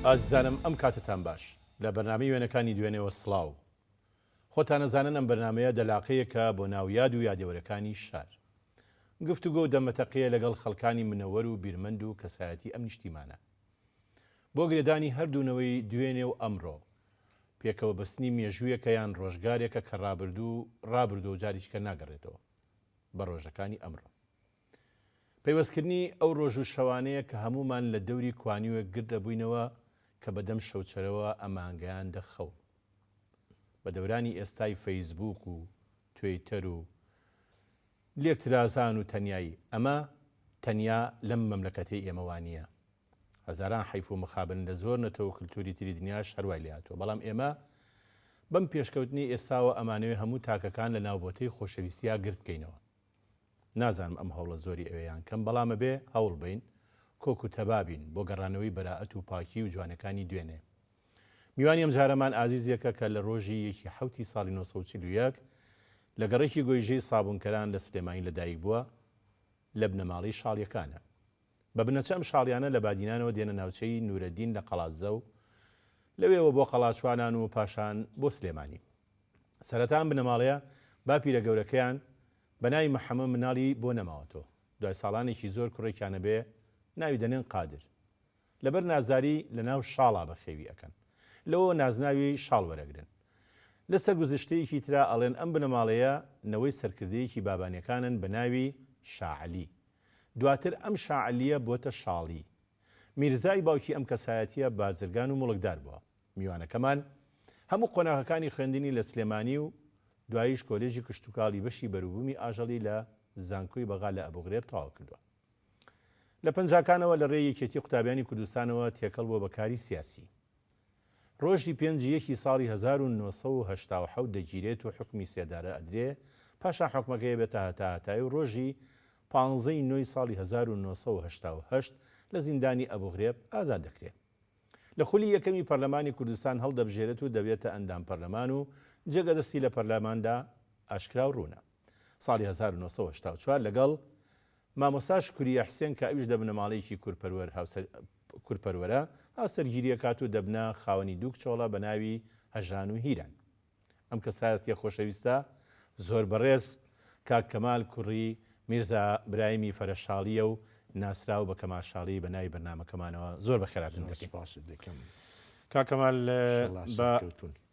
ئازیزانم ئەم کاتتان باش لە بەرنامەی وێنەکانی دوێنێەوە سڵاو خۆتان نەزانن ئەم بەرنمەیە دەلاقەیەکە بۆ ناویاد و یادێوەرەکانی شار گفتوگۆ و دەمەتەقەیە لەگەڵ خەڵکانی منەوەر و بیرمەند و کەسایەتی ئەم نیشتیمانە بۆ گرێدانی هەردوونەوەی دوێنێ و ئەمڕۆ پێکەوە بەستنی مێژوویەکە یان ڕۆژگارێکە کە ڕابردوو و جاریشکە ناگەڕێتەوە بە ڕۆژەکانی ئەمڕۆ پەیوەستکردنی ئەو ڕۆژ و شەوانەیە کە هەمومان لە دەوری کوانیوە گرد دەبووینەوە کە بەدەم شەوچەرەوە ئەمانگەیان دەخەون بە دەورانی ئێستای فەیسبووک و تویتەر و لێکترازان و تەنیایی ئەمە تەنیا لەم مەملەکەتەی ئێمەوانیە هەزاران حیف و مخابن لە زۆر نەتەوە کللتوری تری دنیاش هەروای لێهاتوە بەڵام ئێمە بەم پێشکەوتنی ئێستاوە ئەمانەوەی هەموو تاکەکان لە ناوبۆتەی خۆشەویستیا گرت بکەینەوە نازانم ئەم هەوڵە زۆری ئەوەیان کەم بەڵامە بێ هەوڵ بین کۆک و تەبابین بۆ گەڕانەوەی بەراعەت و پاکی و جوانەکانی دوێنێ میوانی ئەم جارەمان ئازیزیەکە کە لە ڕۆژی 1 ساڵی 1940 لە گەڕێکی گۆیژەی سابوونکەران لە سلێمانی لەدایک بووە لە بنەماڵی شاڵیەکانە بە بنەچە ئەم شاڵیانە لە بادینانەوە دێنە ناوچەی نورەدین لە قەڵاتزە و لەوێەوە بۆ قەڵاچوانان و پاشان بۆ سلێمانی سەرەتان بنەماڵەیە باپیرە گەورەکەیان بەناوی مەحەممەد مناڵی بۆ نەماوەتەوە دوای ساڵانێکی زۆر کوڕێکیانە بێ ناوی دەنێن قادر لەبەر نازداری لە ناو شاڵا بەخێوی ئەەکەن لەوە نازناوی شاڵ وەرەگرن لەسەر گزشتەیەکی ترا ئەڵێن ئەم بنەماڵەیە نەوەی سەرکردەیەکی بابانیەکانن بە ناوی شاعلی دواتر ئەم شاعلیە بۆتە شاڵی میرزای باوکی ئەم کەسایەتیە بازرگان و مڵکدار بووە میوانەکەمان هەموو قۆناغەکانی خوێندنی لە سلێمانی و دواییش کۆلێژی کشتتوکاڵی بەشی بەروبوومی ئاژەڵی لە زانکۆی بەغا لە ئەبوغرێب تەواو کردووە لە پەنجاکانەوە لە ڕێی یەکێتی قوتابیانی کوردستانەوە تێکەڵ بۆ بەکاری سیاسی ڕۆژی 5 ساڵی 1970 دەگیرێت و حکمی سێدارە ئەدرێ پاشان حکومەکەی بێتە هەتاهەتایی و ڕۆژی 15 ساڵی 1970 لە زیندانی ئەبوغرێب ئازاد دەکرێت لە خولی یەکەمی پەرلەمانی کوردستان هەڵدەبژێرێت و دەبێتە ئەندام پەرلەمان و جێگەدەستی لە پەرلەماندا ئاشکرا و ڕوونە ساڵی 1984 لەگەڵ مامۆستا شکوری حسێن کە ئەویش دەبنەماڵەیەکی کورپەروەرە هاوسەرگیریە کات و دەبنە خاوەنی دوو کچۆڵە بە ناوی هەژان و هیران ئەم کەسایەتیە خۆشەویستە زۆر بەڕێز کاک کەمال کوڕی میرزا برایمی فەرەشاڵیە و ناسراو بە کەماشاڵی بە ناوی بەرنامەکەمانەوە زۆر بەخێراتن دەکەم کاک کەمال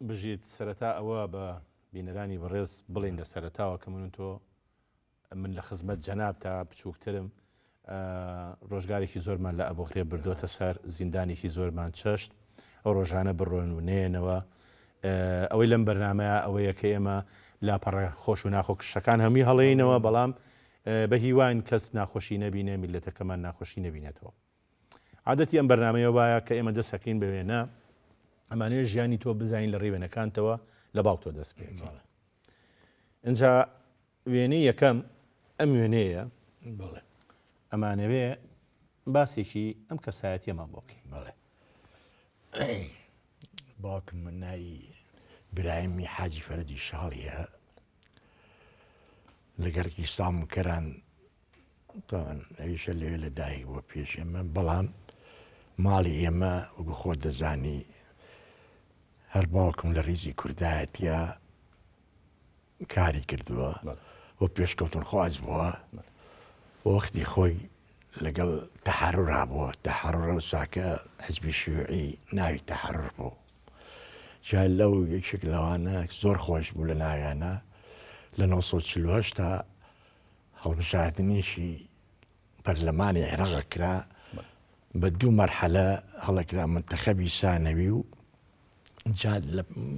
بژیت سەرەتا ئەوە بە بینەرانی بەڕێز بڵین لە سەرەتاوە کە من لە خزمەت جەناب تا بچووکترم ڕۆژگارێکی زۆرمان لە ئەبوغرێب بردۆتە سەر زیندانێکی زۆرمان چەشت ئەو ڕۆژانە بڕۆن و نێنەوە ئەوەی لەم بەرنامەیە ئەوەیە کە ئێمە لاپەڕە خۆش و ناخۆکشەکان هەمووی هەڵەینەوە بەڵام بە هیوان کەس ناخۆشی نەبینێ میلەتەکەمان ناخۆشی نەبینێتەوە عادەتی ئەم بەرنامەیە وایە کە ئێمە دەسەکەین بە وێنە ئەمانەیە ژیانی تۆ بزانین لە ڕێوێنەکانتەوە لە باوک تۆ دەست پێکەوە ئەجا وێنەی یەکەم ئەم وێنەیە ئەمانەوێ باسێکی ئەم کەسایەتیەمان بۆ بکەین بەڵێ باوکم من ناوی برایمی حاجی فەرەدی شاڵیە لە گەرکی سامکەران ئەویشە لەوێ لە دایک بۆ پێش ئێمە بەڵام ماڵی ئێمە وەکو خۆت دەزانی هەر باوکم لە ڕیزی کوردایەتە کاری کردووە بۆ پێشکەوتن خواز بووە وەختی خۆی لەگەڵ تەحەرڕ بووە تەحەرڕە و ساکە حزبی شیوعی ناوی تەحەرڕ بوو جا لەو یەکێک لەوانە زۆر خۆش بوو لە ناویانە لە 1940 تا هەڵبژاردنێکی پەرلەمانی عێراق کرا بە 2 مەرحەلە هەڵەکرا منتەخەبی سانەوی و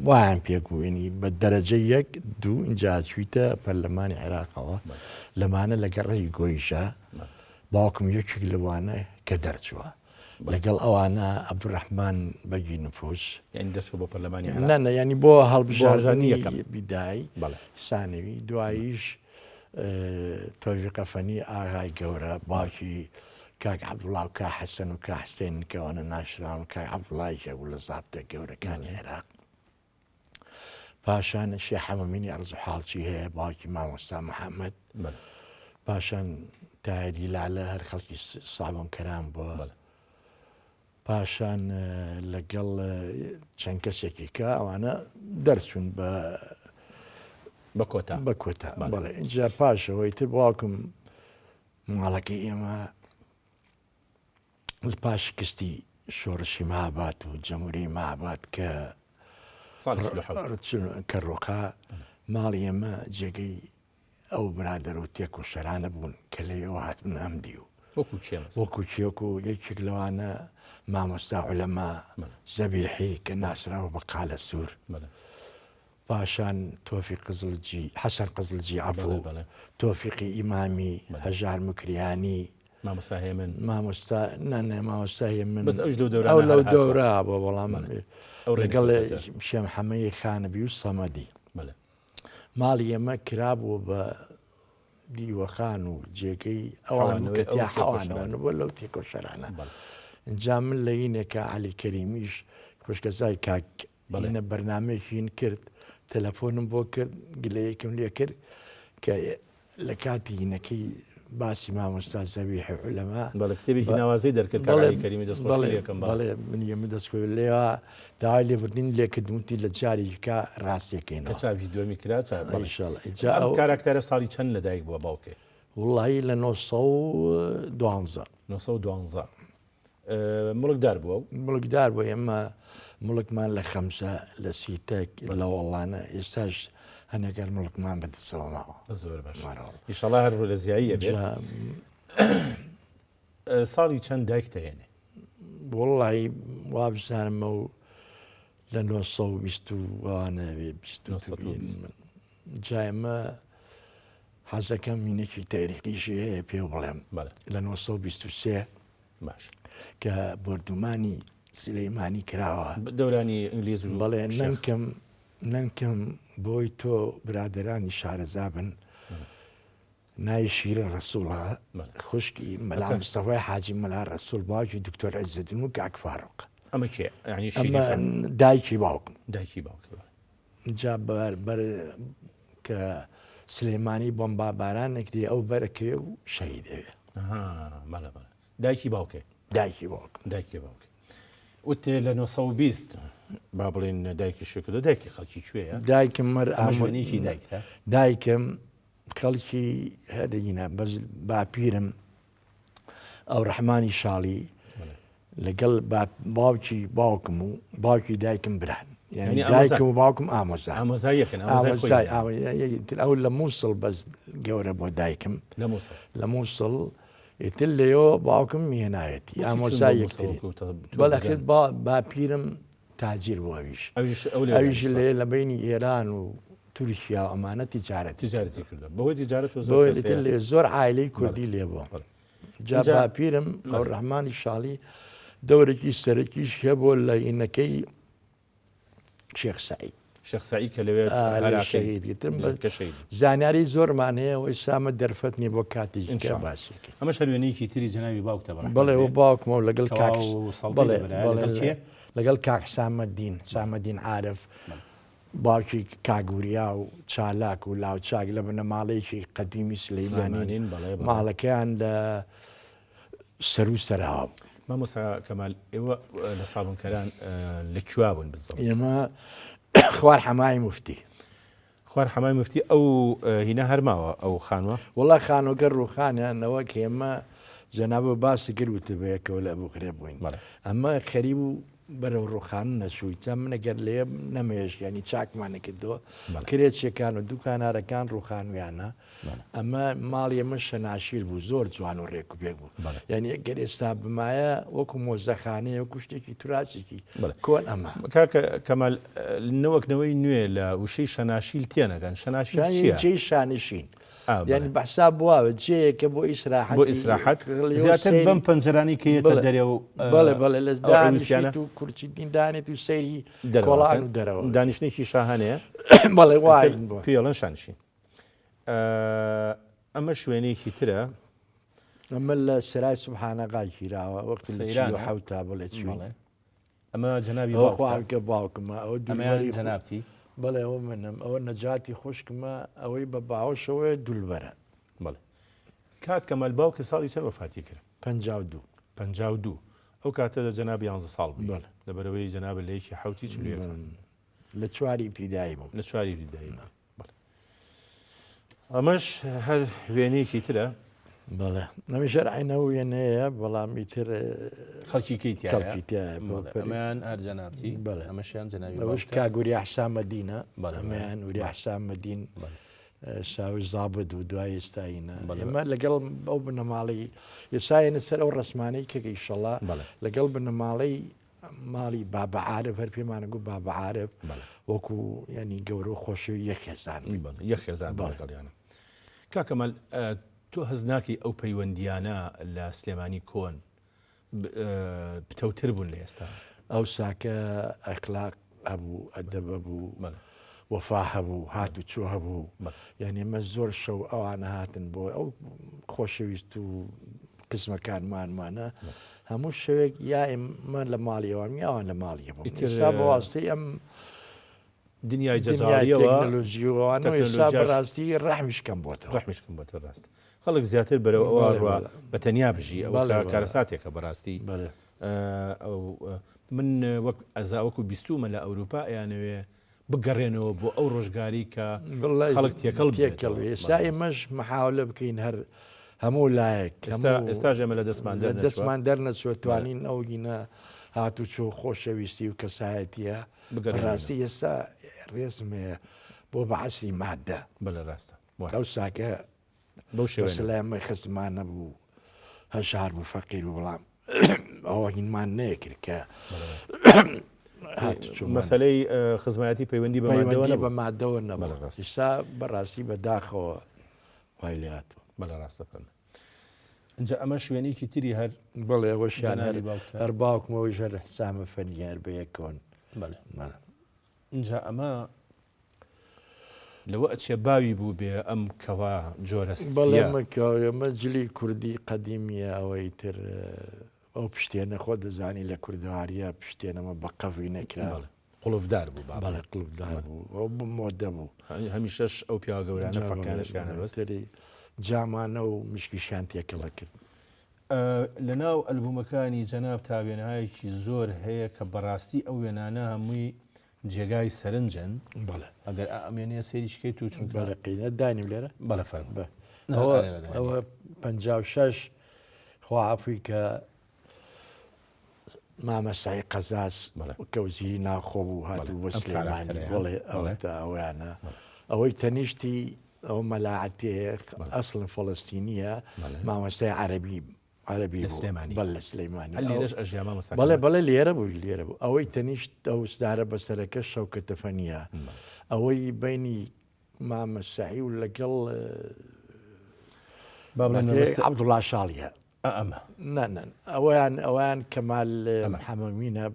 وایان پێگوێنی بە دەرەجە 1 2 اینجا چویتە پەرلەمانی عێراقەوە لەمانە لە گەڕەی گۆیشە باوکم یەکێک لەوانە کە دەرچووە لەگەڵ ئەوانە عەبدوڕەحمان بەگی نفوس دەچوو بۆ پەرلەمانی نە ینی بۆ هەڵبژاردنی بیدای سانەوی دواییش تۆڤیقە فەنی ئاغای گەورە باوکی کاک عەبدوڵڵا و کا حەسەن و کا حسێن کەوانە ناشراون کاک عەبدوڵڵایشە بوو لە زابتە گەورەکانی عێراق پاشان شێخ حەمەمینی ئەرز و حاڵچی هەیە باوکی مامۆستا محەممەد پاشان تایری لالە هەر خەڵکی سابوونکەران بووە پاشان لەگەڵ چەند کەسێکی کە ئەوانە دەرچوون بە کۆتا بە کۆتا بەڵێ اینجا پاشەوەی تر باوکم ماڵەکەی ئێمە پاش کستی شۆڕشی مابات و جەمهوری مابات کە کەڕۆکا ماڵی ئێمە جێگەی ئەو برادەر و تێک و شەرانە بوون کە لێەوە هاتبن ئەمدی و وەکو چێک و یەکێک لەوانە مامۆستا عولەما زەبیحی کە ناسراوە بە قالە سوور پاشان تۆفی قزلجی حەسەن قزلجی عەفو تۆفیقی ئیمامی هەژار مکریانی مامۆستا مامۆستای من ئەو لەو دەورا بۆ بەڵام لەگەڵ شێم حەمەیە خانەبی و سەمەدی ماڵی ئێمە کرابوو بە دیوەخان و جێگەی ئەوان حەوانەوە بۆ لەو تێکۆ شەرانە اینجا من لە یینێکە عەلی کەریمیش خوشکەزای کاک بەڵێنە بەرنامەیەکین کرد تەلەفۆنم بۆ کرد گلەیەکم لێ کرد کە لە کاتی هینەکەی باسی مامۆستا زەبیح عولەما کتێبێکی ناوازەی دەرکرد کاکی کەریمی دەستخۆشیەکەم بەڵێ من ئێمە دەستخۆ لێوە داوای لێبوردین لێکردوتی لە جارێککە ڕاستیەکەینەوە چاوی دومی کرا کاراکتەرە ساڵی چەند لەدایک بووە باوکێ وڵی لە 1912 مڵکدار بووە مڵکدار بوو ئێمە مڵکمان لە خەمسە لە سیتێک لە وەڵانە ئێستاش هەنێکار مڵکمان بەدەستەوە ماوە زۆر باش ئیشەڵا هەر ڕوو لە زیاییە بێت ساڵی چەند دایکتە هێنێ وڵی وابزانمە و لە 1920وانە جایمە حەزەکەم مینێکی تاریخیشی هەیە پێ بڵێم لە 1923 باش کە بردومانی سلەیمانی کراوە دەورانی ئینگلیز و بەڵێ نەنکەم بۆی تۆ برادرانی شارەزا بن نای شیرە ڕەسوڵە خوشکی مەلا مستەفای حاجی مەلا ڕەسوڵ باوکی دکتۆر عەزەدین و کاک فاروق ئەمە کێ دایکی باوکم جا بەر کە سلەیمانی بۆمباباران نەکردی ئەو بەرەکەوێ و شەهید ئەوێ دایکی باوکێ دایکی باوکم وتێ لە 1920 با بڵێن دایکی شکردە دایکی خەڵکی کوێیە دایکم ئەمەژوێنێکی دایکتە دایکم خەڵکی هەرینە بەس باپیرم ئەو ڕەحمانی شاڵی لەگەڵ باوکی باوکم و باوکی دایکم بران یعنی دایکم و باوکم ئامۆزایەکەن ئەو لە مووسڵ بەس گەورە بۆ دایکم لە مووسڵ ئیتر لێەوە باوکم هێناوێتی ئامۆزایەکتری بەڵەخێت باپیرم تاجیر بۆ ئەویش لێ لە بینی ئێران و تورکیا و ئەمانە تیجارەتی کردو بەوەی تیجارەت لێ زۆر عایلەی کوردی لێ بووە جا باپیرم ئەو ڕەحمانی شاڵی دەورێکی سەرەکیش هەیە بۆ لە ئینەکەی شێخ سعید کە لەوێ زانیاری زۆرمان هەیە و ئێسامە دەرفەتنی بۆ کاتی باسیەکە ئەمە شەروێنەیەکی تری جەناوی باوکتە بڵێەوە باوکمەوە لەگەڵ کاک سامەدین عارف باوکی کاگوریا و چالاک و لاوچاک لە بنە ماڵەیەکی قەدیمی سلەیمانی ماڵەکەیان لە سەر و سەرهاو مامۆستا کەمال ئێوە لە ساڵونکەران لەکووا بوون بزەڵ ئێمە خوار حەمای مفتی ئەو هینە هەرماوە ئەو خانوە وڵا خانۆگە ڕووخانیانەوە کە ئێمە جەنابە باسی کردوتە بەیەکەوە لە ئەبوو خرێ بووین ئەمە خەریب و بەرەو ڕووخان نەچووی تا منەگەر لێ نەمێش ینی چاکمانە کردەوە کرێچەکان و دوکانارەکان ڕووخانویانە ئەمە ماڵی ئێمە شەناشیر بوو زۆر جوان و ڕێک و پێک بوو یعنی گەر ئێستا بمایە وەکو مۆزەخانەیە وەکو شتێکی توراسێکی کۆن ئەمە کەمال نەوەکنەوەی نوێ لە وشەی شەناشیل تێنەگەن شەناشیل شانشین یعنی بەحسا بواوە جەیەکە بۆ ئیسراحەت زیاتر بەم پەنجەرانی کەیەتە دەرێ و بەڵێ لە دانیشیانە و کورچی دیندانێت و سەیری کۆڵان و دەرەوە دانیشتێکی شاهانەیە بەڵێ وای پێڵەن شانشین ئەمە شوێنێکی ترە ئەمە لە سرای سوبحانەقا گیراوە وەختی حوتا بڵێ ئەمە جەنابی باوکە باوکمە ئەوە دوماری جەنابتی بەڵێ ئەوە منم ئەوە نەجاتی خوشکمە ئەوەی بە باوەشەوەی دولبەرە بڵێ کاک کەمال باوکە ساڵی چەند وەفاتی کرد 52 52 ئەو کاتە جەناب 11 ساڵ بوو بەڵێ. لەبەرەوەی جەنابە لەیەکی حوتی چلوێکە لە چواری ابتیدایی بووم لە چواری بیدایی ئەمەش هەر وێنەیەکی ترە بەڵێ نەمیشە عینە وێنەیە بەڵامی تر خەڵکی خەڵکی تایە ئەمان هەر جەنابتی بەڵێ. ئەمەشیان جەنابی ئەوش کاگوری ئەحسامەدینە بەڵێ. ئەمەیان وری ئەحسامەدین بەڵێ. شاوی زابد و دوای ئێستاینە بەڵێ. ئێمە لەگەڵ ئەو بنەماڵی ئێساینە سەر ئەو ڕسمانەی کە ئیشەڵا بەڵێ. لەگەڵ بنەماڵەی ماڵی بابعاعرف هەر پێمانەگو بابعاعرف بەڵێ. وەکو ینی گەورە و خۆشەوی یەکێزان یەخێزان باڵەکەڵیانە کاکەمەل تۆ هەزناکی ئەو پەیوەندیانە لە سلێمانی کۆن پتەوتر بوون لە ئێستا ئەو ساکە ئەخلاق هەبوو ئەدەبە بوو وەفا هەبوو هات و چۆ هەبوو یعنی ئێمە زۆر شەو ئەوانە هاتن بۆ ئەو خۆشەویست و قسمەکانمانمانە هەموو شەوێک یا ئێمە لە ماڵی ئەوان یاوان لە ماڵی ئێستا بەواسطەی ئەم دنیای جەجاڵیەوە تەکنۆلۆژیوانە ئێستا بەڕاستی ڕەحمیشکەم بۆتەوە ڕەحمیشکم بۆتە ڕاست خەڵک زیاتر بەرەو ئەوە ڕوا بە تەنیا بژی ئەو کارەساتێکە بەڕاستی من وەک ئەزاوەکو بیستومە لە ئەوروپا یانەوێ بگەڕێنەوە بۆ ئەو ڕۆژگاری کە خەڵک تێکەڵ ئێستا ئێمەش مەحاولە بکەین هەر هەموو لایەک ئێستا ژێمە لە دەستمان دەرنەچوە توانین ئەو گینە هاتو چۆ خۆشەویستی و کەسایەتیە ڕاستی ئێستا ڕێزمەیە بۆ بەعەسری مادە بەلە ڕاستە ئەو ساکە بەو شێوە سلامە خزمانە بوو هەژار بوو فەقیر و بەڵام ئەوە هینمان نەیەکرد کە مەسەلەی خزمەتی پەیوەندی بە مادەوە نەبڵ ئێستا بەڕاستی بەداخەوە وای لاتوە بەلە ڕاستە فەن اینجا ئەمە شوێنێکی تری هەر بڵێ ئەوەشیان هەر باوکمەوەی ژەر حسامە فەنیار بە یەکۆن اینجا ئەمە لەوە ئەچێ باوی بوو بێ ئەم کەوا جۆرە بەڵێمەکەمە جلی کوردی قەدیمیە ئەوەی تر ئەو پشتێنە خۆ دەزانی لە کوردەواریە پشتێنەمە بە قەڤی نەکرا قوڵفدار بوو بەڵێ قوڵفدار بوو ئەو مۆدە بوو هەمیشەش ئەو پیا گەورانە فەکانشیانە بەستری جامانە و مشکیشان تێکەڵە کرد لە ناو ئەلبومەکانی جەناب تا وێنەهایەکی زۆر هەیە کە بەڕاستی ئەو وێنانە هەمووی جێگای سەرنجن بەڵێ ئەگەر ئەمێنێ سێریشکەیت و چون بەڵقینە دانیم لێرە بەڵە فەر ئەوە 56 خواعافی کە مامەسای قەزاز کەوزیری ناخۆ بوو هاتوو بۆ سلێمانی بڵێ ئەویانە ئەوەی تەنیشتی ئەو مەلاعەتەیە ئەسڵن فەڵەستینیە مامەسای عەرەبی سلێمانی بەڵ لە سلەیمانی بەڵێ لێرە بوو ئەوەی تەنیشت ئەو سدارە بەسەرەکە شەوکەتە فەنیە ئەوەی بینی مامەسایی و لەگەڵ عەبدوڵڵا شاڵیە ئەمە ئەویان کەمال حەمەمینە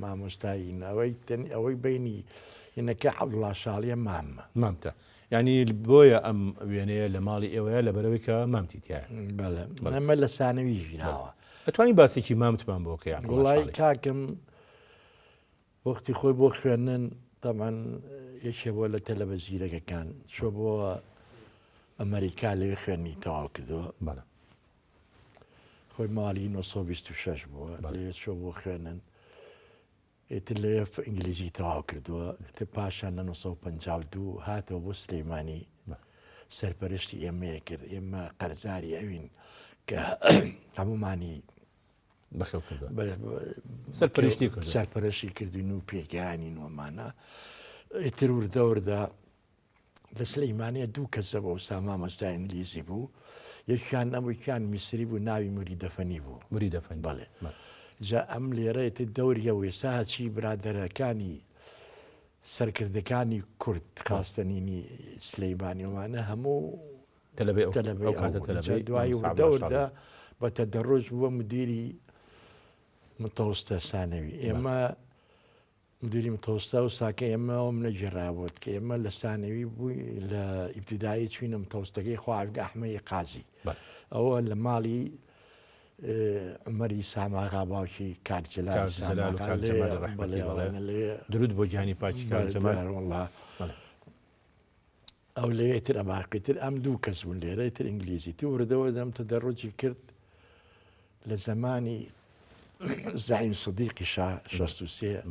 مامۆستاین ئەوەی بینی هینەکە عەبدوڵڵا شاڵیە مامتە ینی بۆیە ئەم وێنەیە لە ماڵی ئێوەیە لە بەرەوەی کە مامتیتیایە ئەمە لە سانەوی ژیناوە ئەتوانین باسێکی مامتمان بۆکەیان وڵی کاکەم وەختی خۆی بۆ خوێندن تەمان یەکێ بۆ لە تەلەڤیزیرەکەکان چۆ بۆ ئەمریکا لەوێ خوێنی تەواو کردەوە خۆی ماڵی 1926 بووە لێ چۆ بۆ خوێنن ئێتر لێ ئینگلیزی تەواو کردووە تە پاشان لە 1952 هاتەوە بۆ سلەیمانی سەرپەرشتی ئێمەیە کرد ئێمە قەرزاری ئەوین کە هەمومانی سەرپەرشتی کردوین و پێکیانی نۆمانە ئیتر وردەوردا لە سلەیمانیە دوو کەسە بۆ ساما مەستا ئینگلیزی بوو یەکیان ئەمریکان میسری بوو ناوی موریدەفەنی بوو موریدەفەن بەڵێ جا ئەم لێرەیەتە دەوریە وێسا چی برادەرەکانی سەرکردەکانی کورد خاستەنینی سلەیمانیەوانە هەموو دوایی دەوردا بە تەدەڕۆژ بووە مدیری متەوەستە سانەوی ئێمە مدیری متەوەستە و ساکە ئێمە ئەوم نەگێڕاوت کە ئێمە لە سانەوی بووی لە ئیبتیدایی چوینە متەوەستەکەی خواافگە ئەحمەدی قازی ئەوە لە ماڵی عمەری ساماغا باوکی کاکجلال درود بۆ گیانی پاچی کاکجەمال ئەو لێتر ئەماقیتر ئەم دوو کەس بوون لێرەتر ئینگلیزی تی وردەوە دەم تەدەڕۆجی کرد لە زمانی زعیم صدیقی شا 63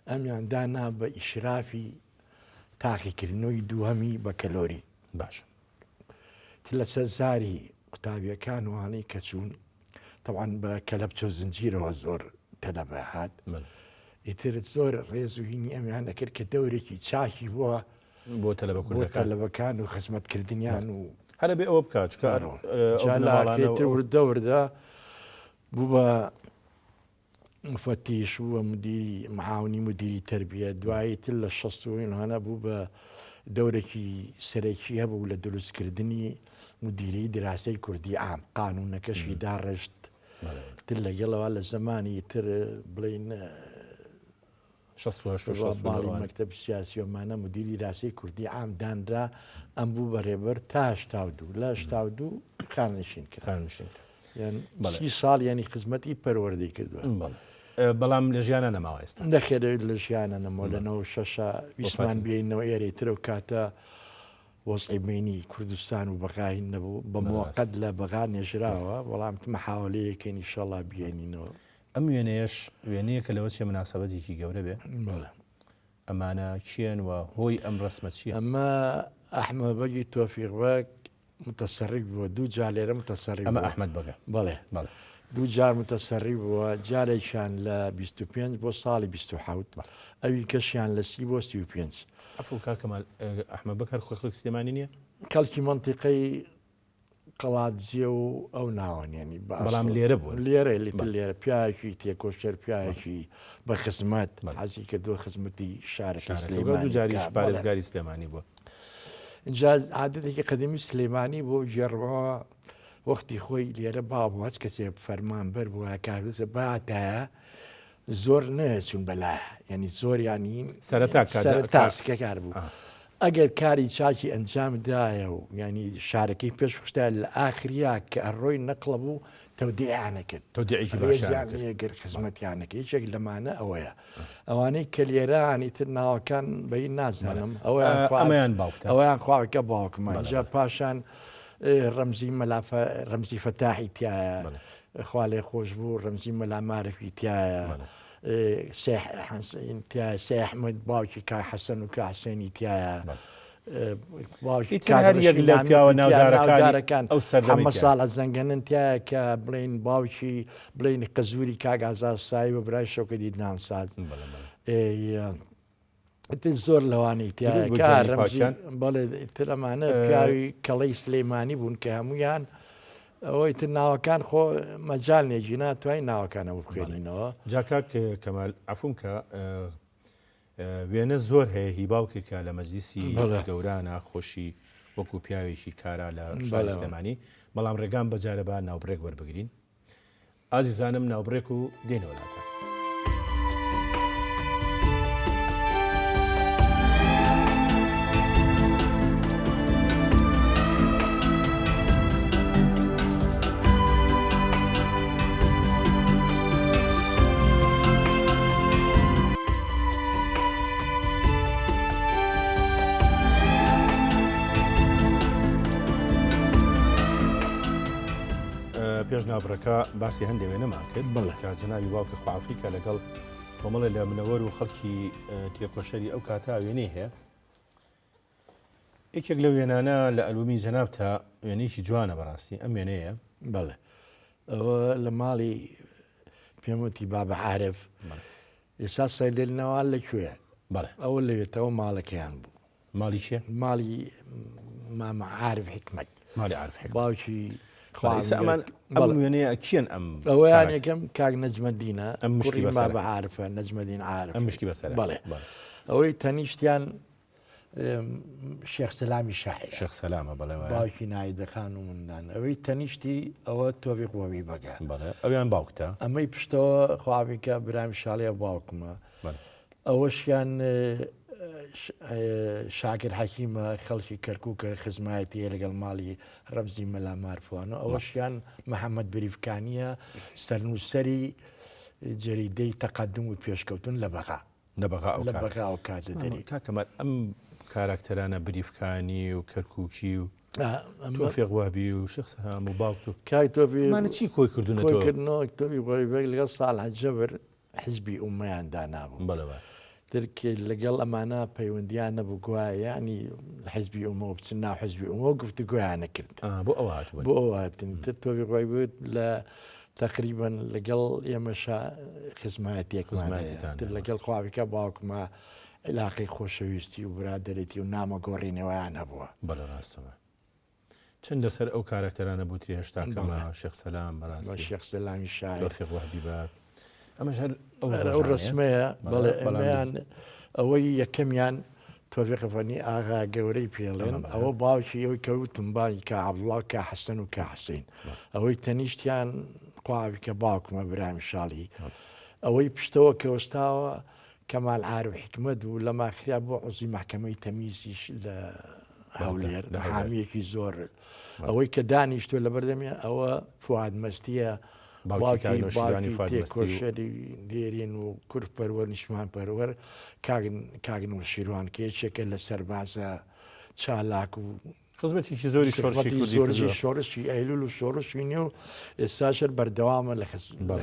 ئەمیان دانا بە ئیشرافی تاقیکردنەوەی دووهەمی بە کەلۆری باش لە سەرزاری قوتابیەکان وانەی کە چوون طبعاً بە کەلەپچۆ زنجیرەوە زۆر تەلەبە هات ئیتر زۆر ڕێز و هینی ئەمیان دەکرد کە دەورێکی چاکی بووە بۆ تەلەبەکان و خزمەتکردنیان و هەرە بێ ئەوە بکات دەوردا بوو بە مفتیش وە مدیری معاونی مدیری تربیە دوایی تر لە 16 هەنە بوو بە دەورێکی سەرەکی هەبوو لە دروستکردنی مدیری دراسی کوردی عام قانونەکەشی داڕشت تر لەگەڵەوە لە زمانی تر بڵین باڵی مەکتەب سیاسیۆمانە مدیری راسی کوردی عام دانرا ئەم بوو بەڕێبەر تا 82 لە 82 خانشین کرد 30 ساڵ ینی خزمەتی پەروەردەی کردووە بەڵام لە ژیانە نەماوە ئێستا نەخێر لە ژیانە نەمەوە لەنەوە شەشە ویسمان بێنەوە ئێرەترە و کاتە وەسعی بینی کوردستان و بەقاین نەبوو بە موقەت لە بەغا نێژراوە بەڵام محاولەیەکەن ئینشەڵا بێنینەوە ئەم وێنەیەش وێنەیە کە لەوە چێ مناسبەتێکی گەورە بێ ئەمانە چیان وە هۆی ئەم ڕسمە چیە ئەمە ئەحمە بەگی تۆفیق بەگ متەسەڕیف بووە دوو جار لێرە متەسەڕی ئەمە ئەحمەد بەگە بەڵێ دوو جار متەسەڕی بووە جارێکیان لە 25 بۆ ساڵی 27 ئەوی کەشیان لە 30 بۆ 35 ئەفو کاکەمال ئەحمەد بەکەر خۆخڵک سلێمانی نییە کەڵکی منتیقەی قەڵاتجێ و ئەو ناوانێنی بەڵام لێرە بوو لێرە پیاکی تێکۆشەر پیاکی بە خزمەت حەزی کردووە خزمەتی شارەکە دوو جاریش پارێزگاری سلێمانی بووە اینجا عادەتێکی قەدەمی سلێمانی بۆ ژێڕەوە وەختی خۆی لێرە بابوو هەچ کەسێ فەرمان بەر بووە کارزە باتایە زۆر نەچوون بەلایە ینی زۆر ینی سەرتاسکە کار بوو ئەگەر کاری چاکی ئەنجامدایە و ینی شارەکەی پێش خشتا لە ئاخریا کە ئەڕۆی نەقڵە بوو تەودیعیانە کرد تۆدیعیگەر خزمەتیانەکە هیچێک لەمانە ئەوەیە ئەوانەی کە لێرانی تر ناوەکان بەی نازانم ئەویان خواکە باوکمە جا پاشان ڕەمزی فەتاحی تایە خوا لێ خۆش بوو ڕەمزی مەلا مارەفی تایە سێ ئەحمەد باوکی کا حەسەن و کا حسێنی تایە لە پیاوە ناودارەکان ئەو سەردەمە ساڵە زەنگەنن تایە کە بڵین باوکی بڵین قەزووری کاگازا سای بە برای شەوکەدی نانساز زۆر لەوانی تایە بەڵێ ترەمانە پیاوی کەڵەی سلەیمانی بوون کە هەمویان ئەوەی تر ناوەکان خۆ مەجال نێژی ناتوانین ناوەکانەوە بخوێنینەوە جاکاک کەمال عەفوم کە وێنە زۆر هەیە هی باوکێکە لە مەجلیسی گەورانە خۆشی وەکو پیاوێکی کارا لە شاری سلێمانی بەڵام ڕێگان بەجارە بە ناوبڕێک وەربگرین ئازیزانم ناوبڕێک و دێنەوە لاتە پێش ناوبڕەکە باسی هەندێک وێنەمان کرد کە جەنابی باوکە خوافریکە لەگەڵ کۆمەڵێ لە منەوەر و خەڵکی تێکۆشەری ئەو کاتا وێنەی هەیە یەکێک لە وێنانە لە ئەلبومی جەناب تا وێنەیەکی جوانە بەڕاستی ئەم وێنەیە بەڵێ ئەوە لە ماڵی پێم وتی بابە عارف ئێستا سەیلێنەوە لەکوێ بەڵێ ئەوە لەوێتەوە ماڵەکەیان بوو ماڵی چیە ماڵی مامە عارف حکمەت ماڵی عارف حکمەت باوکی ئەمان ئەم وێنەیە کیان ئەم ئەویان یەکەم کاک نەجمەدینە ئەم مشکی بەسەر بە عارفە نەجمەدین عارف ئەم مشکی بەسەر بەڵێ ئەوەی تەنیشتیان شێخ سەلامی شاعیر شێخ سەلامە بەڵێ باوکی نایدەخان و مندان ئەوەی تەنیشتی ئەوە تۆفیق وەوی بەگە بەڵێ ئەویان باوکتە ئەمەی پشتەوە خواویکە برامی شاڵەیە باوکمە ئەوەشیان شاکر حەکیمە خەڵکی کەرکووکە خزمایەتی لەگەڵ ماڵی ڕەمزی مەلا مارفوانە ئەوەشیان محەممەد بریفکانیە سەرنووسەری جەریدەی تەقەدم و پێشکەوتن لە بەغا لە بەغا ئەو کاتە دەری کاکەمە ئەم کاراکتەرانە بریفکانی و کەرکووکی و تۆفیق وابی و شخص هەم و باوک و کاک مانە چی کۆی کردوونەوە کۆکردنەوە تۆبی غۆیبەر لەگەڵ ساڵح جەبر حزبی ئومەیان دانابوو بەڵەوە درکە لەگەڵ ئەمانە پەیوەندیان نەبوو گوایە ینی حزبی ئومە بچن ناو حزبی ئومە گفت گویان نەکرد بۆ ئەو هاتووە بۆ ئەواتن تۆبی غۆی بوت لە تقریبا لەگەڵ ئێمەشا خزمەتێکمانێتان لەگەڵ خواویکە باوکمە علاقی خۆشەویستی و برادێتی و نامە گۆڕینەوەیان هەبووە بەڵە ڕاستەوە چەند لەسەر ئەو کارکتەرانە بووتری هێشتا کەمە شێخ سەلام بەڕاستی شێخ سەلامی شاعر تۆفیق وابی باب ئەمەش هەر ئەو ڕسمەیە بەڵێ ئەمەیان ئەوەی یەکەمیان تۆفیقفەنی ئاغا گەورەی پێڵێن ئەوە باوکی ئەوەی کەوتمبانی کە عەبدوڵڵا کە حەسەن و کە حوسێن ئەوەی تەنیشتیان خواویکە باوکمە برامی شاڵی ئەوەی پشتەوە کەوەستاوە کەمال عارف حکمت و لە ماخریا بۆ عوزی محکەمەی تەمیزیش لە هەولێر حامیەکی زۆر ئەوەی کە دانیشتۆ لە بەردەمیە ئەوە فواد مەستیە کۆشەری دێرین و کورد پەروەر نیشمان پەروەر کاگن و شیروان کێچێکە لە سەربازە چالاک و خزمەتێکی زۆری زۆری شۆڕشی ئەیلول و شۆڕشی نیە و ئێستاشر بەردەوامە لە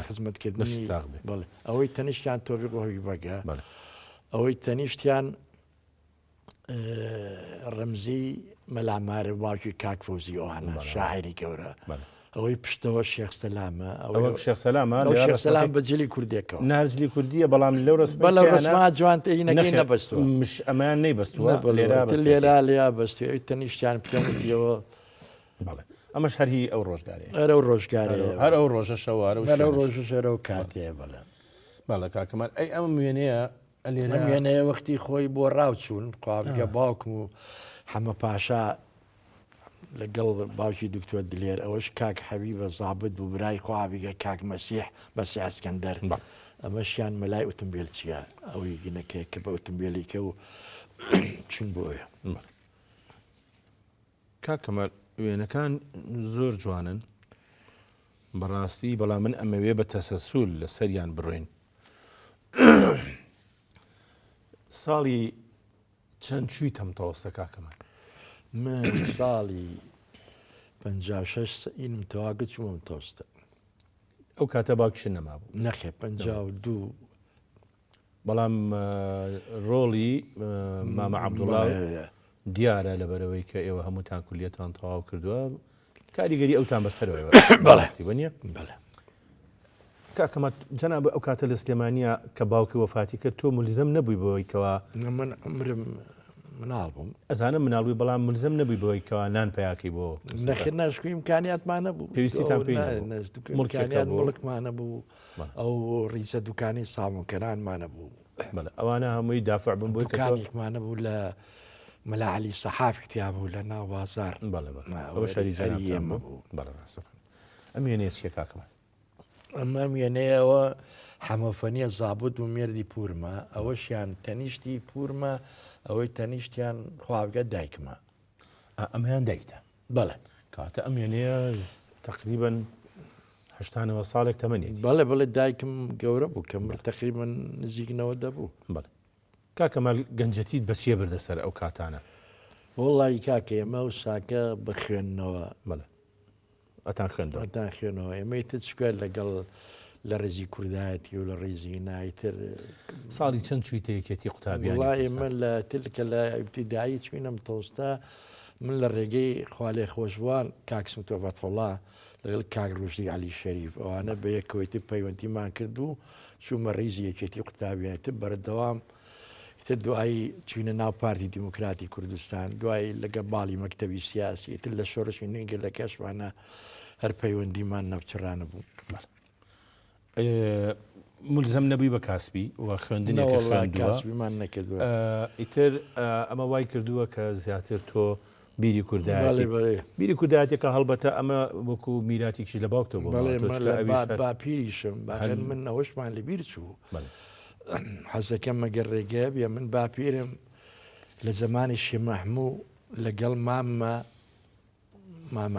خزمەتکردنی بڵێ ئەوەی تەنیشتیان تۆبی ڕۆوی بەگە ئەوەی تەنیشتیان ڕەمزی مەلامارە باوکی کاک فەوزی ئەوانە شاعری گەورە ئەوەی پشتەوە شێخ سەلامە ئەوە شێخ سەلامە شێخ سەلام بەجلی کوردێکەوە نارجلی کوردیە بەڵام لەو ڕسمما جوانتەینەکەی نەبەستوە ئەمان نەیبەستووە لێرا لیا بەستی ئەوی تەنیشتیان پێوتیەوە ئەمەش هەری ئەو ڕۆژگارێ ئەرە و ڕۆژگارێ هەر ئەو ڕۆژە شەوارە و ڕۆژەشەرە و کاتێ بەڵێ باڵە کاکەمان ئەی ئەم وێنەیە وێنەیە وەختی خۆی بۆ ڕاوچوون قاگە باوکم و حەمە پاشا لەگەڵ باوکی دکتۆر دلێر ئەوەش کاک حەبیبە زابت و برای خواویگە کاک مەسیح بەسی ئەسکەندەر ئەمەشیان مەلای ئۆتۆمبیل چیە ئەوەی گینەکەی کە بە ئۆتۆمبیلیکە و چون بۆیە کاکەمە وێنەکان زۆر جوانن بەڕاستی بەڵام من ئەمەوێ بە تەسەسول لە سەریان بڕۆین ساڵی چەند چووی تەمتەوەستە کاکەمان من ساڵی 56 ئینم تەواگە چوومم تۆستە ئەو کاتە باوکیشن نەمابوو نەخێ 52 بەڵام ڕۆڵی مامە عەبدوڵڵا دیارە لەبەرەوەی کە ئێوە هەمووتان کولیەتان تەواو کردووە کاریگەری ئەوتان بەسەرەوەیەوە بەڵاستی وەنیە کاکەمە جەناب ئەو کاتە لە سلێمانیە کە باوکی وەفاتی کرد تۆ ملزەم نەبووی بەوەی کەوا من عمرم مناڵ بووم ئەزانم مناڵبووی بەڵام ملزەم نەبووی بەوەی کەوا نان پەیاکی بۆ نەخێ ناشکوی امکانیاتمان نەبوو پێویستیتان پێی مڵکمانە بوو ئەو ڕیزە دوکانی ساڵمکەرانمانە بوو ئەوانە هەمووی دافع بوون بۆی دوکانێکمانە بوو لە مەلا عەلی سەحاف کتیا بوو لە ناو بازار ئەوە شەریزەری ئێمە بوو ئەم وێنەیە چیە کاکەمان ئەمە وێنەیەوە حەمەفەنیە زابوت و مێردی پورمە ئەوەشیان تەنیشتی پورمە ئەوەی تەنیشتیان خواگە دایکمە ئەمەیان دایکتە بەڵێ کاتە ئەم وێنەیە تقریبا 80 ساڵێک تەمەنی بەڵێ دایکم گەورە بوو کەم تقریبا نزیکنەوە دەبوو بەڵێ کاکەمال گەنجەتیت بەچیە بردەسەر ئەو کاتانە وڵی کاکە ئێمە و ساکە بخوێننەوە بەڵێ ئەتان خوێندەوە ئەتان خوێنەوە ئێمەی تچکە لەگەڵ لە ڕێزی کوردایەتی و لە ڕێزی نایتر ساڵی چەند چویتەیەکێتی قوتابیان ئێمە لە تلکە لە ئیبتیدایی چوینەم تۆستە من لە ڕێگەی خوالێ خۆشبوان کاکسم تۆڤەتۆڵا لەگەڵ کاک ڕۆژدی عەلی شەریف ئەوانە بە یەکەوەیتی پەیوەندیمان کرد و چوومە ڕێزی یەکێتی قوتابیانێتر بەردەوام دوایی چوینە ناو پارتی دیموکراتی کوردستان دوای لەگە باڵی مەکتەبی سیاسی تر لە شۆڕشی نوێنگە لە کەشمانە هەر پەیوەندیمان نەوچڕانە بوو ملزەم نەبووی بە کاسبی و خوێندنێکی خوێندووەمان نەکردووە ئیتر ئەمە وای کردووە کە زیاتر تۆ بیری بیری کوردایەتێکە هەڵبەتە ئەمە وەکو میراتێکی لە باوکتەوە باپیریشم من ئەوەشمان لەبیر چوو حەزەکەم مەگەر ڕێگە بێ من باپیرم لە زمانی شێ مەحموو لەگەڵ مامە